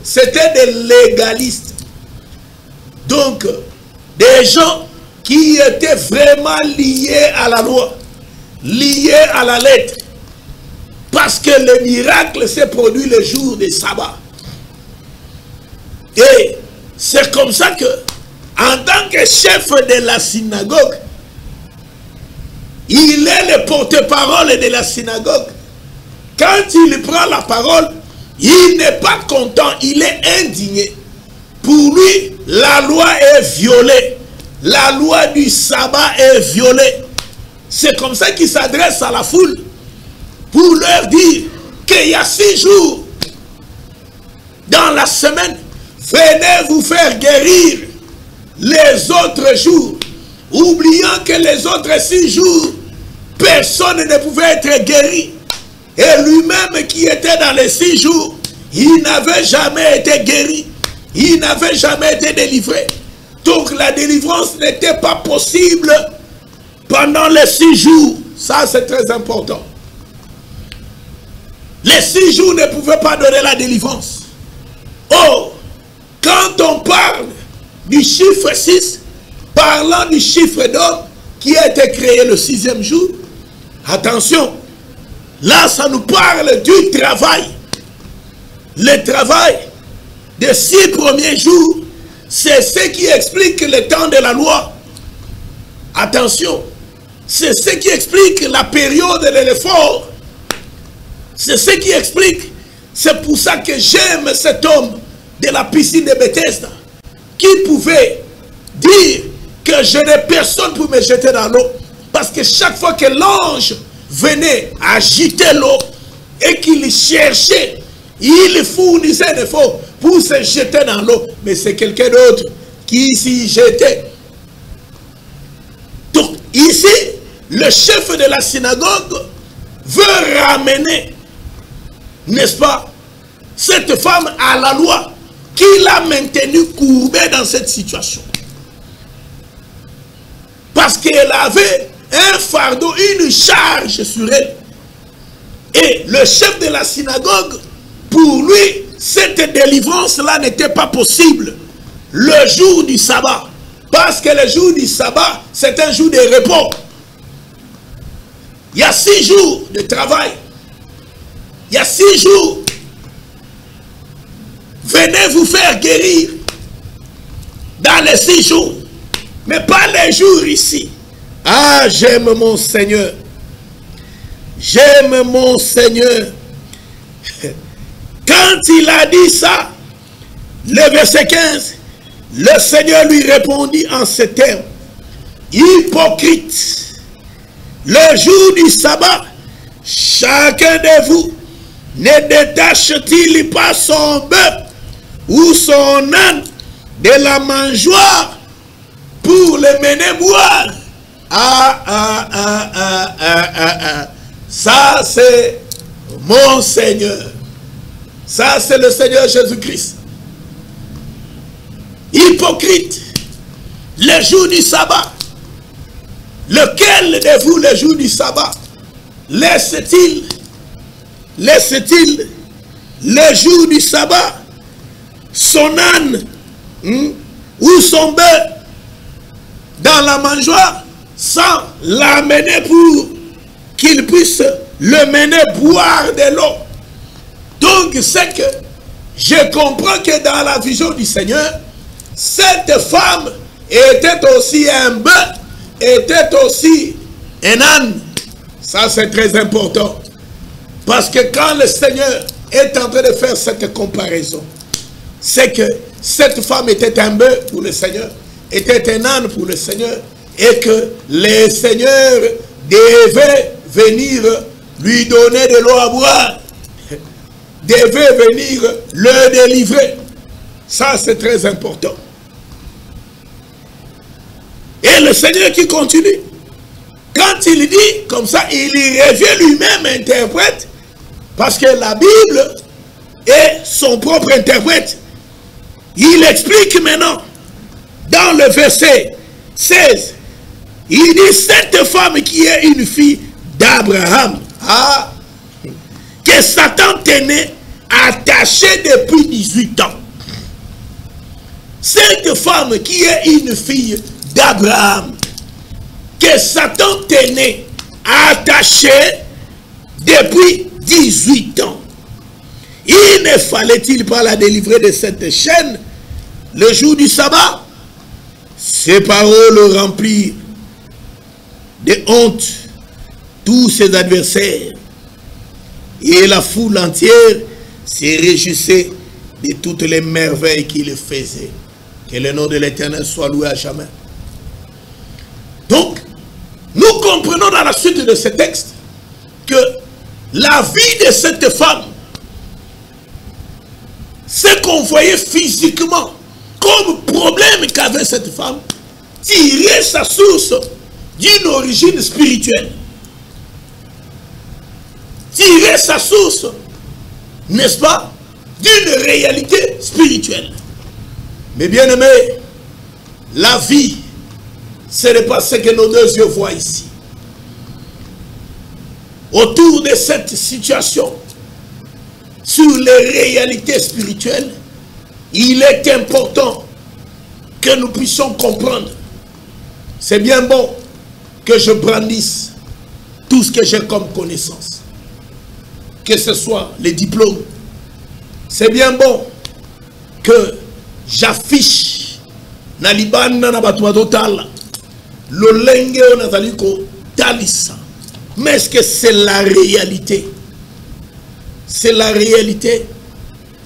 c'était des légalistes. Donc, des gens qui étaient vraiment liés à la loi, liés à la lettre. Parce que le miracle s'est produit le jour du sabbat. Et c'est comme ça que, en tant que chef de la synagogue, il est le porte-parole de la synagogue. Quand il prend la parole, il n'est pas content, il est indigné. pour lui, la loi est violée. La loi du sabbat est violée. C'est comme ça qu'il s'adresse à la foule pour leur dire qu'il y a 6 jours dans la semaine. Venez vous faire guérir les autres jours, oubliant que les autres 6 jours, personne ne pouvait être guéri. Et lui-même qui était dans les 6 jours, il n'avait jamais été guéri. Il n'avait jamais été délivré. Donc la délivrance n'était pas possible pendant les 6 jours. Ça, c'est très important. Les 6 jours ne pouvaient pas donner la délivrance. Oh, quand on parle du chiffre 6, parlant du chiffre d'homme qui a été créé le 6e jour, attention, là ça nous parle du travail. Le travail des 6 premiers jours, c'est ce qui explique le temps de la loi. Attention, c'est ce qui explique la période de l'effort. C'est ce qui explique. C'est pour ça que j'aime cet homme de la piscine de Bethesda qui pouvait dire que je n'ai personne pour me jeter dans l'eau. Parce que chaque fois que l'ange venait agiter l'eau et qu'il cherchait, il fournissait un effort pour se jeter dans l'eau. Mais c'est quelqu'un d'autre qui s'y jetait. Donc ici, le chef de la synagogue veut ramener, n'est-ce pas, cette femme à la loi qui l'a maintenue courbée dans cette situation. Parce qu'elle avait un fardeau, une charge sur elle. Et le chef de la synagogue, pour lui, cette délivrance-là n'était pas possible le jour du sabbat. Parce que le jour du sabbat, c'est un jour de repos. Il y a 6 jours de travail. Il y a 6 jours. Venez vous faire guérir dans les 6 jours. Mais pas les jours ici. Ah, j'aime mon Seigneur. J'aime mon Seigneur. Quand il a dit ça, le verset 15, le Seigneur lui répondit en ces termes. Hypocrite, le jour du sabbat, chacun de vous ne détache-t-il pas son bœuf ou son âne de la mangeoire pour le mener boire? Ça c'est mon Seigneur. Ça c'est le Seigneur Jésus-Christ. Hypocrite, le jour du sabbat. Lequel de vous le jour du sabbat laisse-t-il le jour du sabbat son âne ou son bœuf dans la mangeoire sans l'amener pour qu'il puisse le mener boire de l'eau? Donc c'est que je comprends que dans la vision du Seigneur, cette femme était aussi un bœuf, était aussi un âne. Ça c'est très important. Parce que quand le Seigneur est en train de faire cette comparaison, c'est que cette femme était un bœuf pour le Seigneur, était un âne pour le Seigneur, et que le Seigneur devait venir lui donner de l'eau à boire, devait venir le délivrer. Ça c'est très important. Et le Seigneur qui continue, quand il dit comme ça, il y revient lui-même interprète, parce que la Bible est son propre interprète. Il explique maintenant, dans le verset 16, il dit, cette femme qui est une fille d'Abraham, que Satan tenait attachée depuis 18 ans. Cette femme qui est une fille d'Abraham, que Satan tenait attachée depuis 18 ans. Il ne fallait-il pas la délivrer de cette chaîne le jour du sabbat? Ces paroles remplirent de honte tous ses adversaires, et la foule entière se réjouissait de toutes les merveilles qu'il faisait. Que le nom de l'Éternel soit loué à jamais. Donc, nous comprenons dans la suite de ce texte que la vie de cette femme, ce qu'on voyait physiquement comme problème qu'avait cette femme, tirait sa source d'une origine spirituelle. Tirer sa source, n'est-ce pas, d'une réalité spirituelle. Mais bien aimé, la vie, ce n'est pas ce que nos deux yeux voient ici. Autour de cette situation, sur les réalités spirituelles, il est important que nous puissions comprendre. C'est bien bon que je brandisse tout ce que j'ai comme connaissance. Que ce soit les diplômes. C'est bien bon que j'affiche na libana na batu total le lenge on azali ko talisa. Mais est-ce que c'est la réalité? C'est la réalité.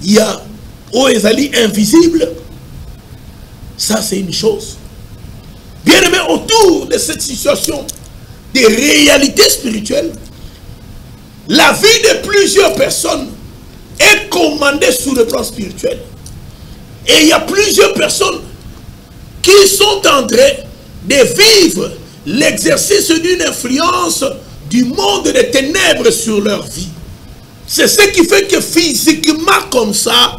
Il y a Oezali invisible. Ça c'est une chose. Bien aimé, autour de cette situation des réalités spirituelles, la vie de plusieurs personnes est commandée sous le plan spirituel. Et il y a plusieurs personnes qui sont en train de vivre l'exercice d'une influence du monde des ténèbres sur leur vie. C'est ce qui fait que physiquement comme ça,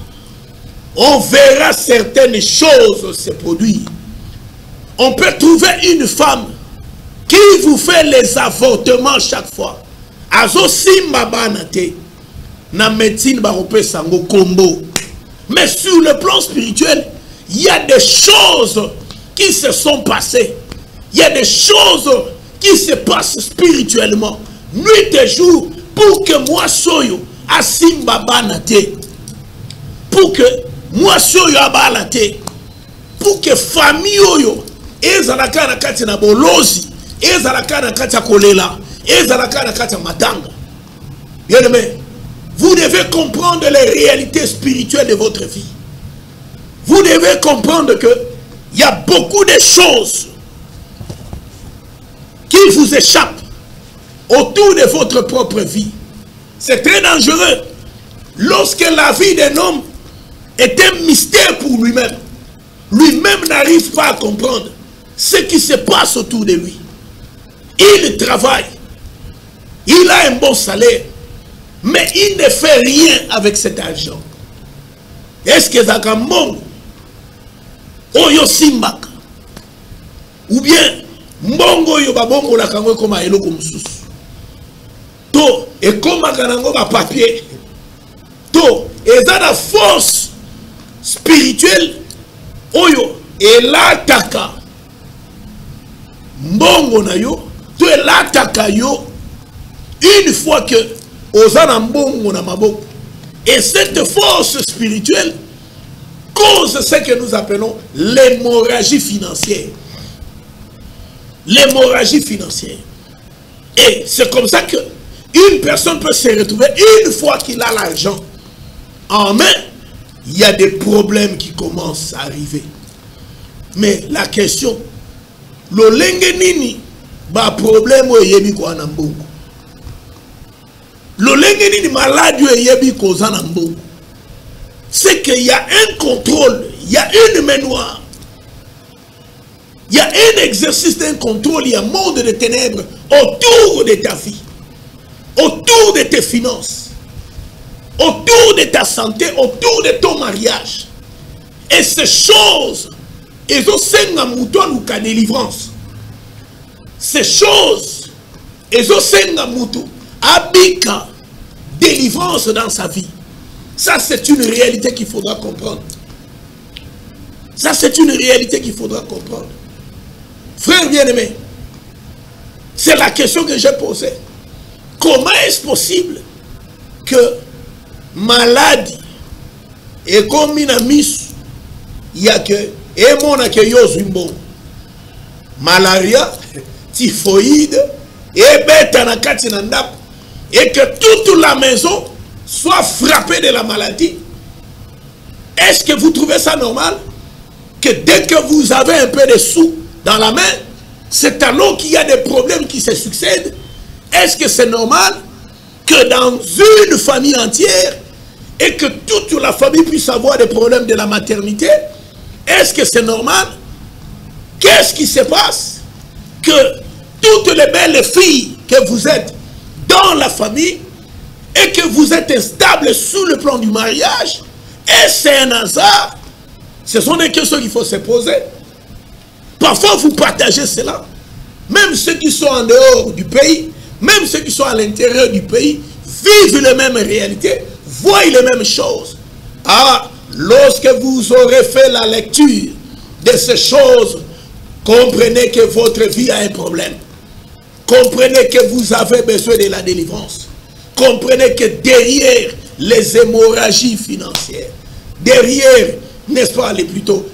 on verra certaines choses se produire. On peut trouver une femme qui vous fait les avortements chaque fois. Azo simba banate na médecine barope sango combo. Mais sur le plan spirituel, il y a des choses qui se sont passées. Il y a des choses qui se passent spirituellement. Nuit et jour, pour que moi soyo a simba banate. Pour que moi soyo a banate. Pour que famille yo ezalaka na kati na bolozi, ezalaka na kati ya kolela, ezalaka na kati ya matanga. Bien aimé, vous devez comprendre les réalités spirituelles de votre vie. Vous devez comprendre que il y a beaucoup de choses qui vous échappent autour de votre propre vie. C'est très dangereux lorsque la vie d'un homme est un mystère pour lui-même. Lui-même n'arrive pas à comprendre ce qui se passe autour de lui. Il travaille, il a un bon salaire, mais il ne fait rien avec cet argent. Est-ce que ça mongo oyo simbaka ou bien mbongo yo babongo la kango koma eloko mususu to e koma kanango ba papier to eza na force spirituelle oyo elataka mbongo na yo to elataka yo une fois que ozana mbongo na maboko. Et cette force spirituelle cause ce que nous appelons l'hémorragie financière. L'hémorragie financière. Et c'est comme ça que une personne peut se retrouver une fois qu'il a l'argent en main. Il y a des problèmes qui commencent à arriver. Mais la question, le lengenini, ba problème o yebi ko anambongo. Le lengenini malade o yebi ko zanambongo. C'est qu'il y a un contrôle, il y a une main noire. Il y a un exercice d'un contrôle, il y a un monde de ténèbres autour de ta vie, autour de tes finances, autour de ta santé, autour de ton mariage. Et ces choses, elles ont senga mouton ou ka délivrance. Ces choses, elles ont senga mouton abika délivrance dans sa vie. Ça, c'est une réalité qu'il faudra comprendre. Ça, c'est une réalité qu'il faudra comprendre. Frère bien-aimé, c'est la question que j'ai posée. Comment est-ce possible que maladie et comme une miss, il y a que et mon a malaria, typhoïde et bête na kati na ndap, et que toute la maison soit frappée de la maladie. Est-ce que vous trouvez ça normal? que dès que vous avez un peu de sous dans la main, c'est alors qu'il y a des problèmes qui se succèdent. Est-ce que c'est normal que dans une famille entière, et que toute la famille puisse avoir des problèmes de la maternité? Est-ce que c'est normal? Qu'est-ce qui se passe? Que toutes les belles filles que vous êtes dans la famille et que vous êtes instables sous le plan du mariage, et c'est un hasard? Ce sont des questions qu'il faut se poser. Parfois vous partagez cela. Même ceux qui sont en dehors du pays, même ceux qui sont à l'intérieur du pays, vivent les mêmes réalités, voient les mêmes choses. Ah, lorsque vous aurez fait la lecture de ces choses, comprenez que votre vie a un problème. Comprenez que vous avez besoin de la délivrance. Comprenez que derrière les hémorragies financières, derrière, n'est-ce pas,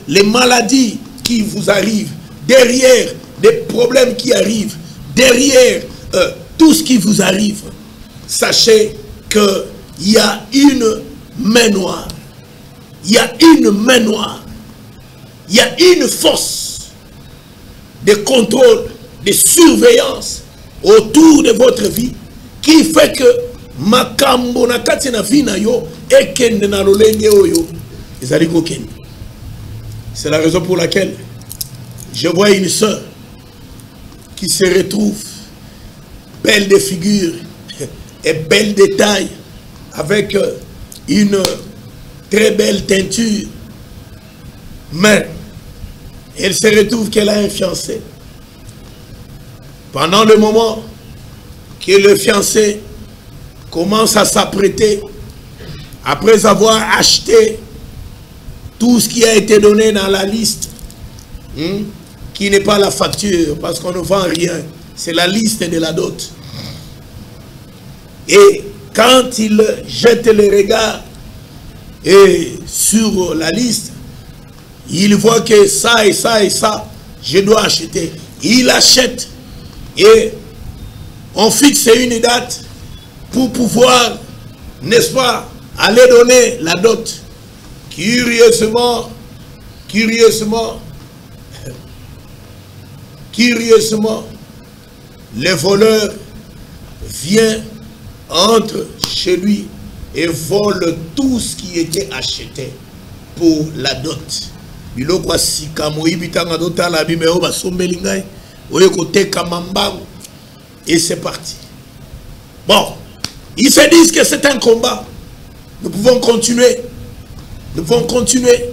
les maladies qui vous arrivent, derrière les problèmes qui arrivent, derrière tout ce qui vous arrive, sachez qu'il y a une main noire. Il y a une main noire. Il y a une force de contrôle, de surveillance autour de votre vie qui fait que makambo na kati na vie na yo ekende na lolenge oyo ezali kokende. C'est la raison pour laquelle je vois une sœur qui se retrouve belle de figure et belle de taille, avec une très belle teinture, mais elle se retrouve qu'elle a un fiancé. Pendant le moment que le fiancé commence à s'apprêter, après avoir acheté tout ce qui a été donné dans la liste, qui n'est pas la facture, parce qu'on ne vend rien, c'est la liste de la dot. Et quand il jette le regard sur la liste, il voit que ça et ça et ça, je dois acheter. Il achète et on fixe une date pour pouvoir, n'est-ce pas, aller donner la dot. Curieusement, le voleur vient, entre chez lui et vole tout ce qui était acheté pour la dot. Et c'est parti. Bon, ils se disent que c'est un combat. Nous pouvons continuer. Nous pouvons continuer.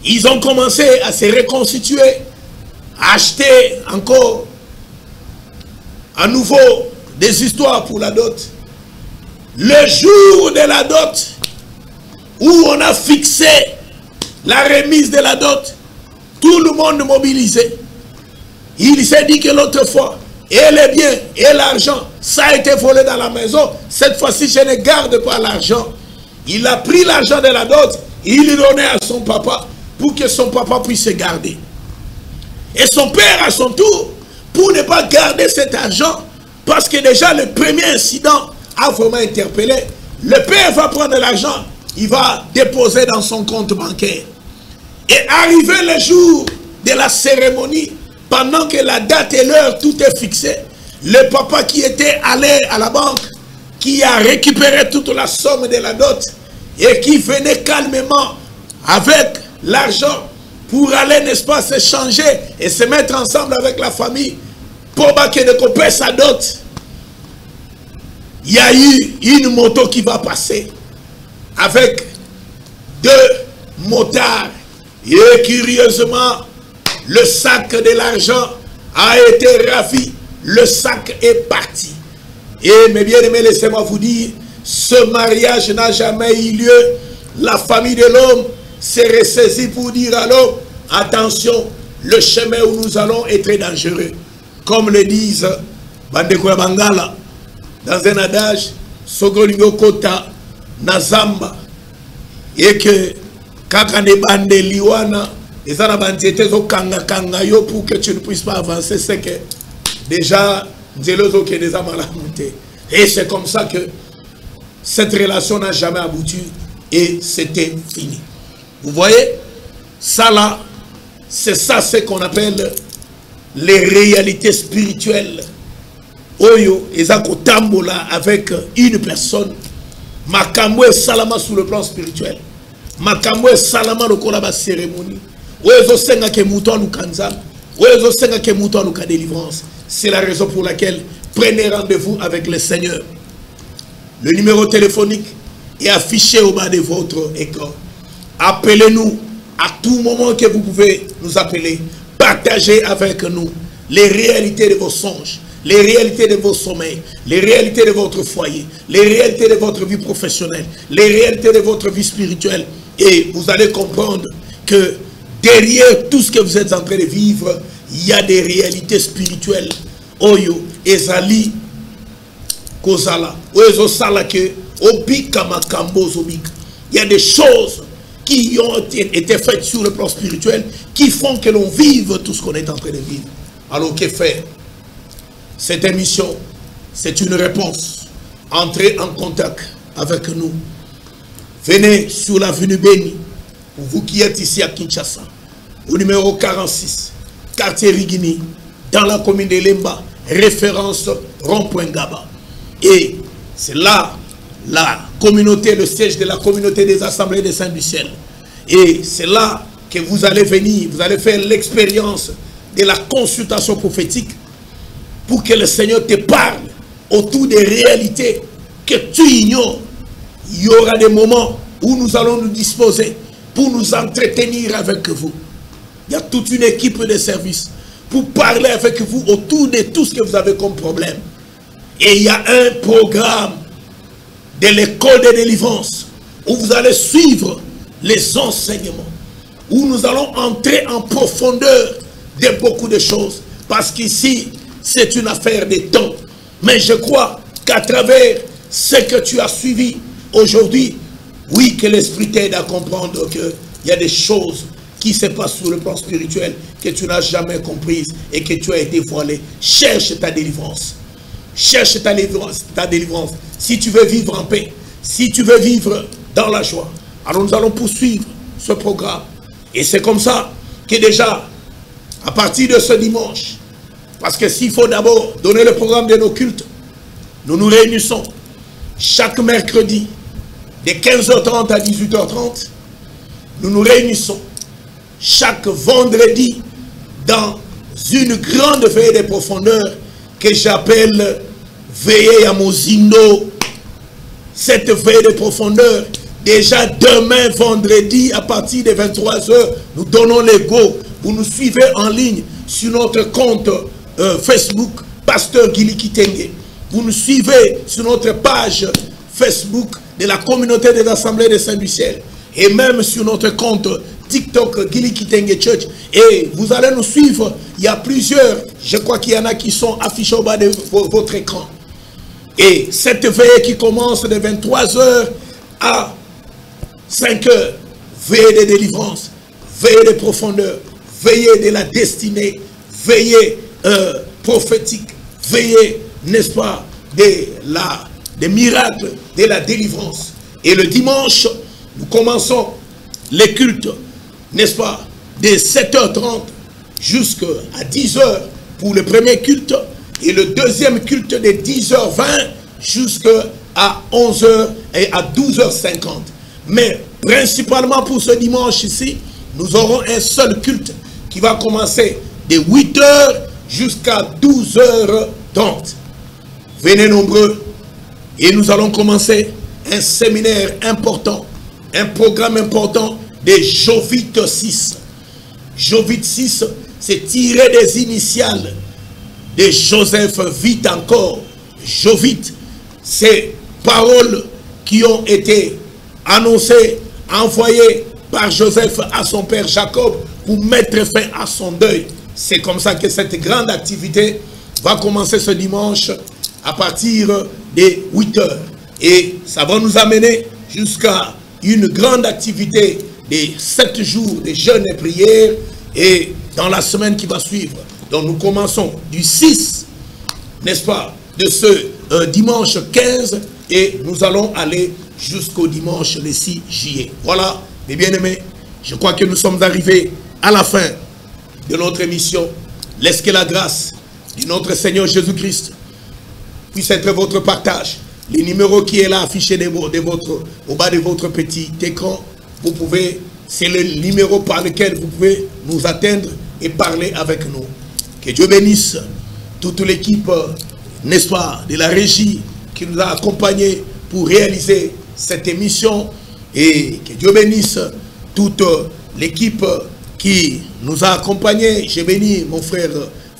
Ils ont commencé à se reconstituer, à acheter encore à nouveau des histoires pour la dot. Le jour de la dot, où on a fixé la remise de la dot, tout le monde mobilisé. Il s'est dit que l'autre fois, et les biens et l'argent, ça a été volé dans la maison. Cette fois-ci, je ne garde pas l'argent. Il a pris l'argent de la dot, il le donnait à son papa pour que son papa puisse se garder. Et son père, à son tour, pour ne pas garder cet argent, parce que déjà le premier incident a vraiment interpellé, le père va prendre l'argent, il va déposer dans son compte bancaire. Et arrivé le jour de la cérémonie, pendant que la date et l'heure, tout est fixé, le papa qui était allé à la banque, qui a récupéré toute la somme de la dot, et qui venait calmement avec l'argent pour aller, n'est-ce pas, se changer et se mettre ensemble avec la famille pour que de couper sa dot. Il y a eu une moto qui va passer avec deux motards. Et curieusement, le sac de l'argent a été ravi. Le sac est parti. Et mes bien-aimés, laissez-moi vous dire, ce mariage n'a jamais eu lieu. La famille de l'homme s'est ressaisie pour dire à l'homme, attention, le chemin où nous allons est très dangereux. Comme le disent Bandeko ya Bangala, dans un adage, Sogolingo Kota Nazamba, et que Kakane Bande Liwana, les Arabantiétés au Kanga Kanga yo pour que tu ne puisses pas avancer, c'est que déjà, Nzelozo qui est déjà mal monté. Et c'est comme ça que cette relation n'a jamais abouti et c'était fini. Vous voyez, ça là, C'est ça ce qu'on appelle les réalités spirituelles. Oyo, ezako tambola avec une personne. Makambo et salama sur le plan spirituel. Makambo et salama le kolaba cérémonie. Oyo senga ke muto alukanza. Oyo senga ke muto aluka délivrance. C'est la raison pour laquelle prenez rendez-vous avec le Seigneur. Le numéro téléphonique est affiché au bas de votre écran. Appelez-nous à tout moment que vous pouvez nous appeler. Partagez avec nous les réalités de vos songes, les réalités de vos sommeils, les réalités de votre foyer, les réalités de votre vie professionnelle, les réalités de votre vie spirituelle. Et vous allez comprendre que derrière tout ce que vous êtes en train de vivre, il y a des réalités spirituelles. Oyo, ezali, kozala, oyo salake, obika makambo zobika. Il y a des choses qui ont été faites sur le plan spirituel, qui font que l'on vive tout ce qu'on est en train de vivre. Alors que faire? Cette émission, c'est une réponse. Entrez en contact avec nous. Venez sur l'avenue Béni, vous qui êtes ici à Kinshasa, au numéro 46, quartier Rigini, dans la commune de Lemba, référence rond-point Gaba. Et c'est là la communauté, le siège de la communauté des assemblées des saints du ciel. Et c'est là que vous allez venir, vous allez faire l'expérience de la consultation prophétique pour que le Seigneur te parle autour des réalités que tu ignores. Il y aura des moments où nous allons nous disposer pour nous entretenir avec vous. Il y a toute une équipe de service pour parler avec vous autour de tout ce que vous avez comme problème. Et il y a un programme de l'école de délivrance où vous allez suivre les enseignements, où nous allons entrer en profondeur de beaucoup de choses, parce qu'ici c'est une affaire de temps. Mais je crois qu'à travers ce que tu as suivi aujourd'hui, oui, que l'Esprit t'aide à comprendre qu'il y a des choses qui se passent sur le plan spirituel que tu n'as jamais comprises et que tu as été voilé. Cherche ta délivrance. Cherche ta délivrance. Si tu veux vivre en paix, si tu veux vivre dans la joie, alors nous allons poursuivre ce programme. Et c'est comme ça que déjà, à partir de ce dimanche, parce que s'il faut d'abord donner le programme de nos cultes, nous nous réunissons chaque mercredi de 15h30 à 18h30. Nous nous réunissons chaque vendredi dans une grande veillée de profondeur que j'appelle veillée à Mozindo. Cette veillée de profondeur, déjà demain vendredi à partir de 23h, nous donnons les go. Vous nous suivez en ligne sur notre compte Facebook Pasteur Gili Kitenge. Vous nous suivez sur notre page Facebook de la communauté des assemblées des saints du ciel, et même sur notre compte TikTok Gili Kitenge Church. Et vous allez nous suivre. Il y a plusieurs, je crois qu'il y en a qui sont affichés au bas de votre écran. Et cette veillée qui commence de 23h à 5h, veillée de délivrance, veillée de profondeur, veillée de la destinée, veillée prophétique, veillée, n'est-ce pas, des miracles, de la délivrance. Et le dimanche, nous commençons les cultes, n'est-ce pas, de 7h30 jusqu'à 10h pour le premier culte, et le deuxième culte de 10h20 jusqu'à 11h et à 12h50. Mais principalement pour ce dimanche ici, nous aurons un seul culte qui va commencer de 8h jusqu'à 12h30. Venez nombreux et nous allons commencer un séminaire important, un programme important de Jovite 6. Jovite 6, c'est tiré des initiales de Joseph Vite encore. Jovite, c'est paroles qui ont été annoncées, envoyées par Joseph à son père Jacob pour mettre fin à son deuil. C'est comme ça que cette grande activité va commencer ce dimanche à partir de 8h. Et ça va nous amener jusqu'à une grande activité de 7 jours de jeûne et prière, et dans la semaine qui va suivre. Donc nous commençons du 6, n'est-ce pas, de ce dimanche 15, et nous allons aller jusqu'au dimanche le 6 juillet. Voilà, mes bien-aimés, je crois que nous sommes arrivés à la fin de notre émission. Laisse que la grâce de notre Seigneur Jésus-Christ puisse être votre partage. Le numéro qui est là affiché au bas de votre petit écran, vous pouvez, c'est le numéro par lequel vous pouvez nous atteindre et parler avec nous. Que Dieu bénisse toute l'équipe, n'est-ce pas, de la régie qui nous a accompagnés pour réaliser cette émission, et que Dieu bénisse toute l'équipe qui nous a accompagnés. J'ai béni mon frère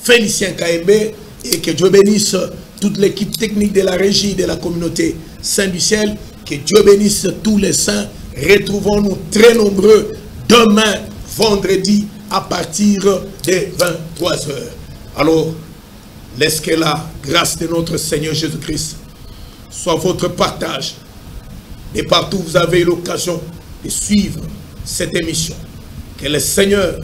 Félicien Kaembe, et que Dieu bénisse toute l'équipe technique de la régie de la communauté Saint du Ciel. Que Dieu bénisse tous les saints. Retrouvons-nous très nombreux demain, vendredi, à partir de 23h. Alors, laisse que la grâce de notre Seigneur Jésus-Christ soit votre partage. Et partout vous avez l'occasion de suivre cette émission. Que le Seigneur,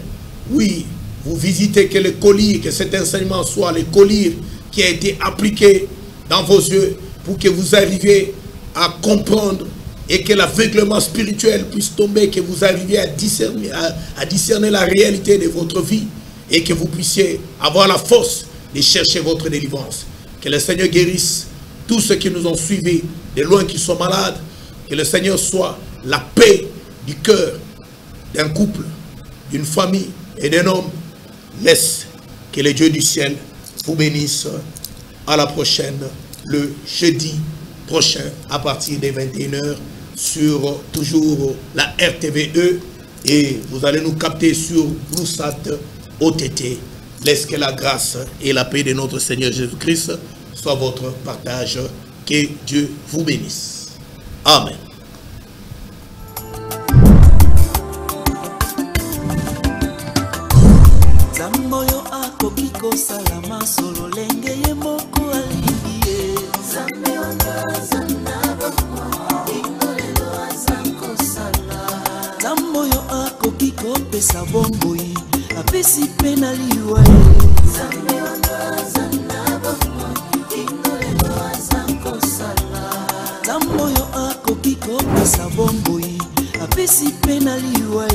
oui, vous visitez, que le collier, que cet enseignement soit le collier qui a été appliqué dans vos yeux pour que vous arriviez à comprendre et que l'aveuglement spirituel puisse tomber, que vous arriviez à discerner la réalité de votre vie et que vous puissiez avoir la force de chercher votre délivrance. Que le Seigneur guérisse tous ceux qui nous ont suivis de loin, qui sont malades. Que le Seigneur soit la paix du cœur d'un couple, d'une famille et d'un homme. Laisse que le Dieu du ciel vous bénisse. À la prochaine, le jeudi prochain, à partir des 21h, sur toujours la RTVE. Et vous allez nous capter sur Bluesat OTT. Laisse que la grâce et la paix de notre Seigneur Jésus-Christ soit votre partage. Que Dieu vous bénisse. Amen. Zamboyo akoki kosalama solo lenge ye moko aliye. Zamboyo akoki kopesa bomboi apesi pena liwa. Zamboyo akoki kopesa bomboi apesi pena liwa.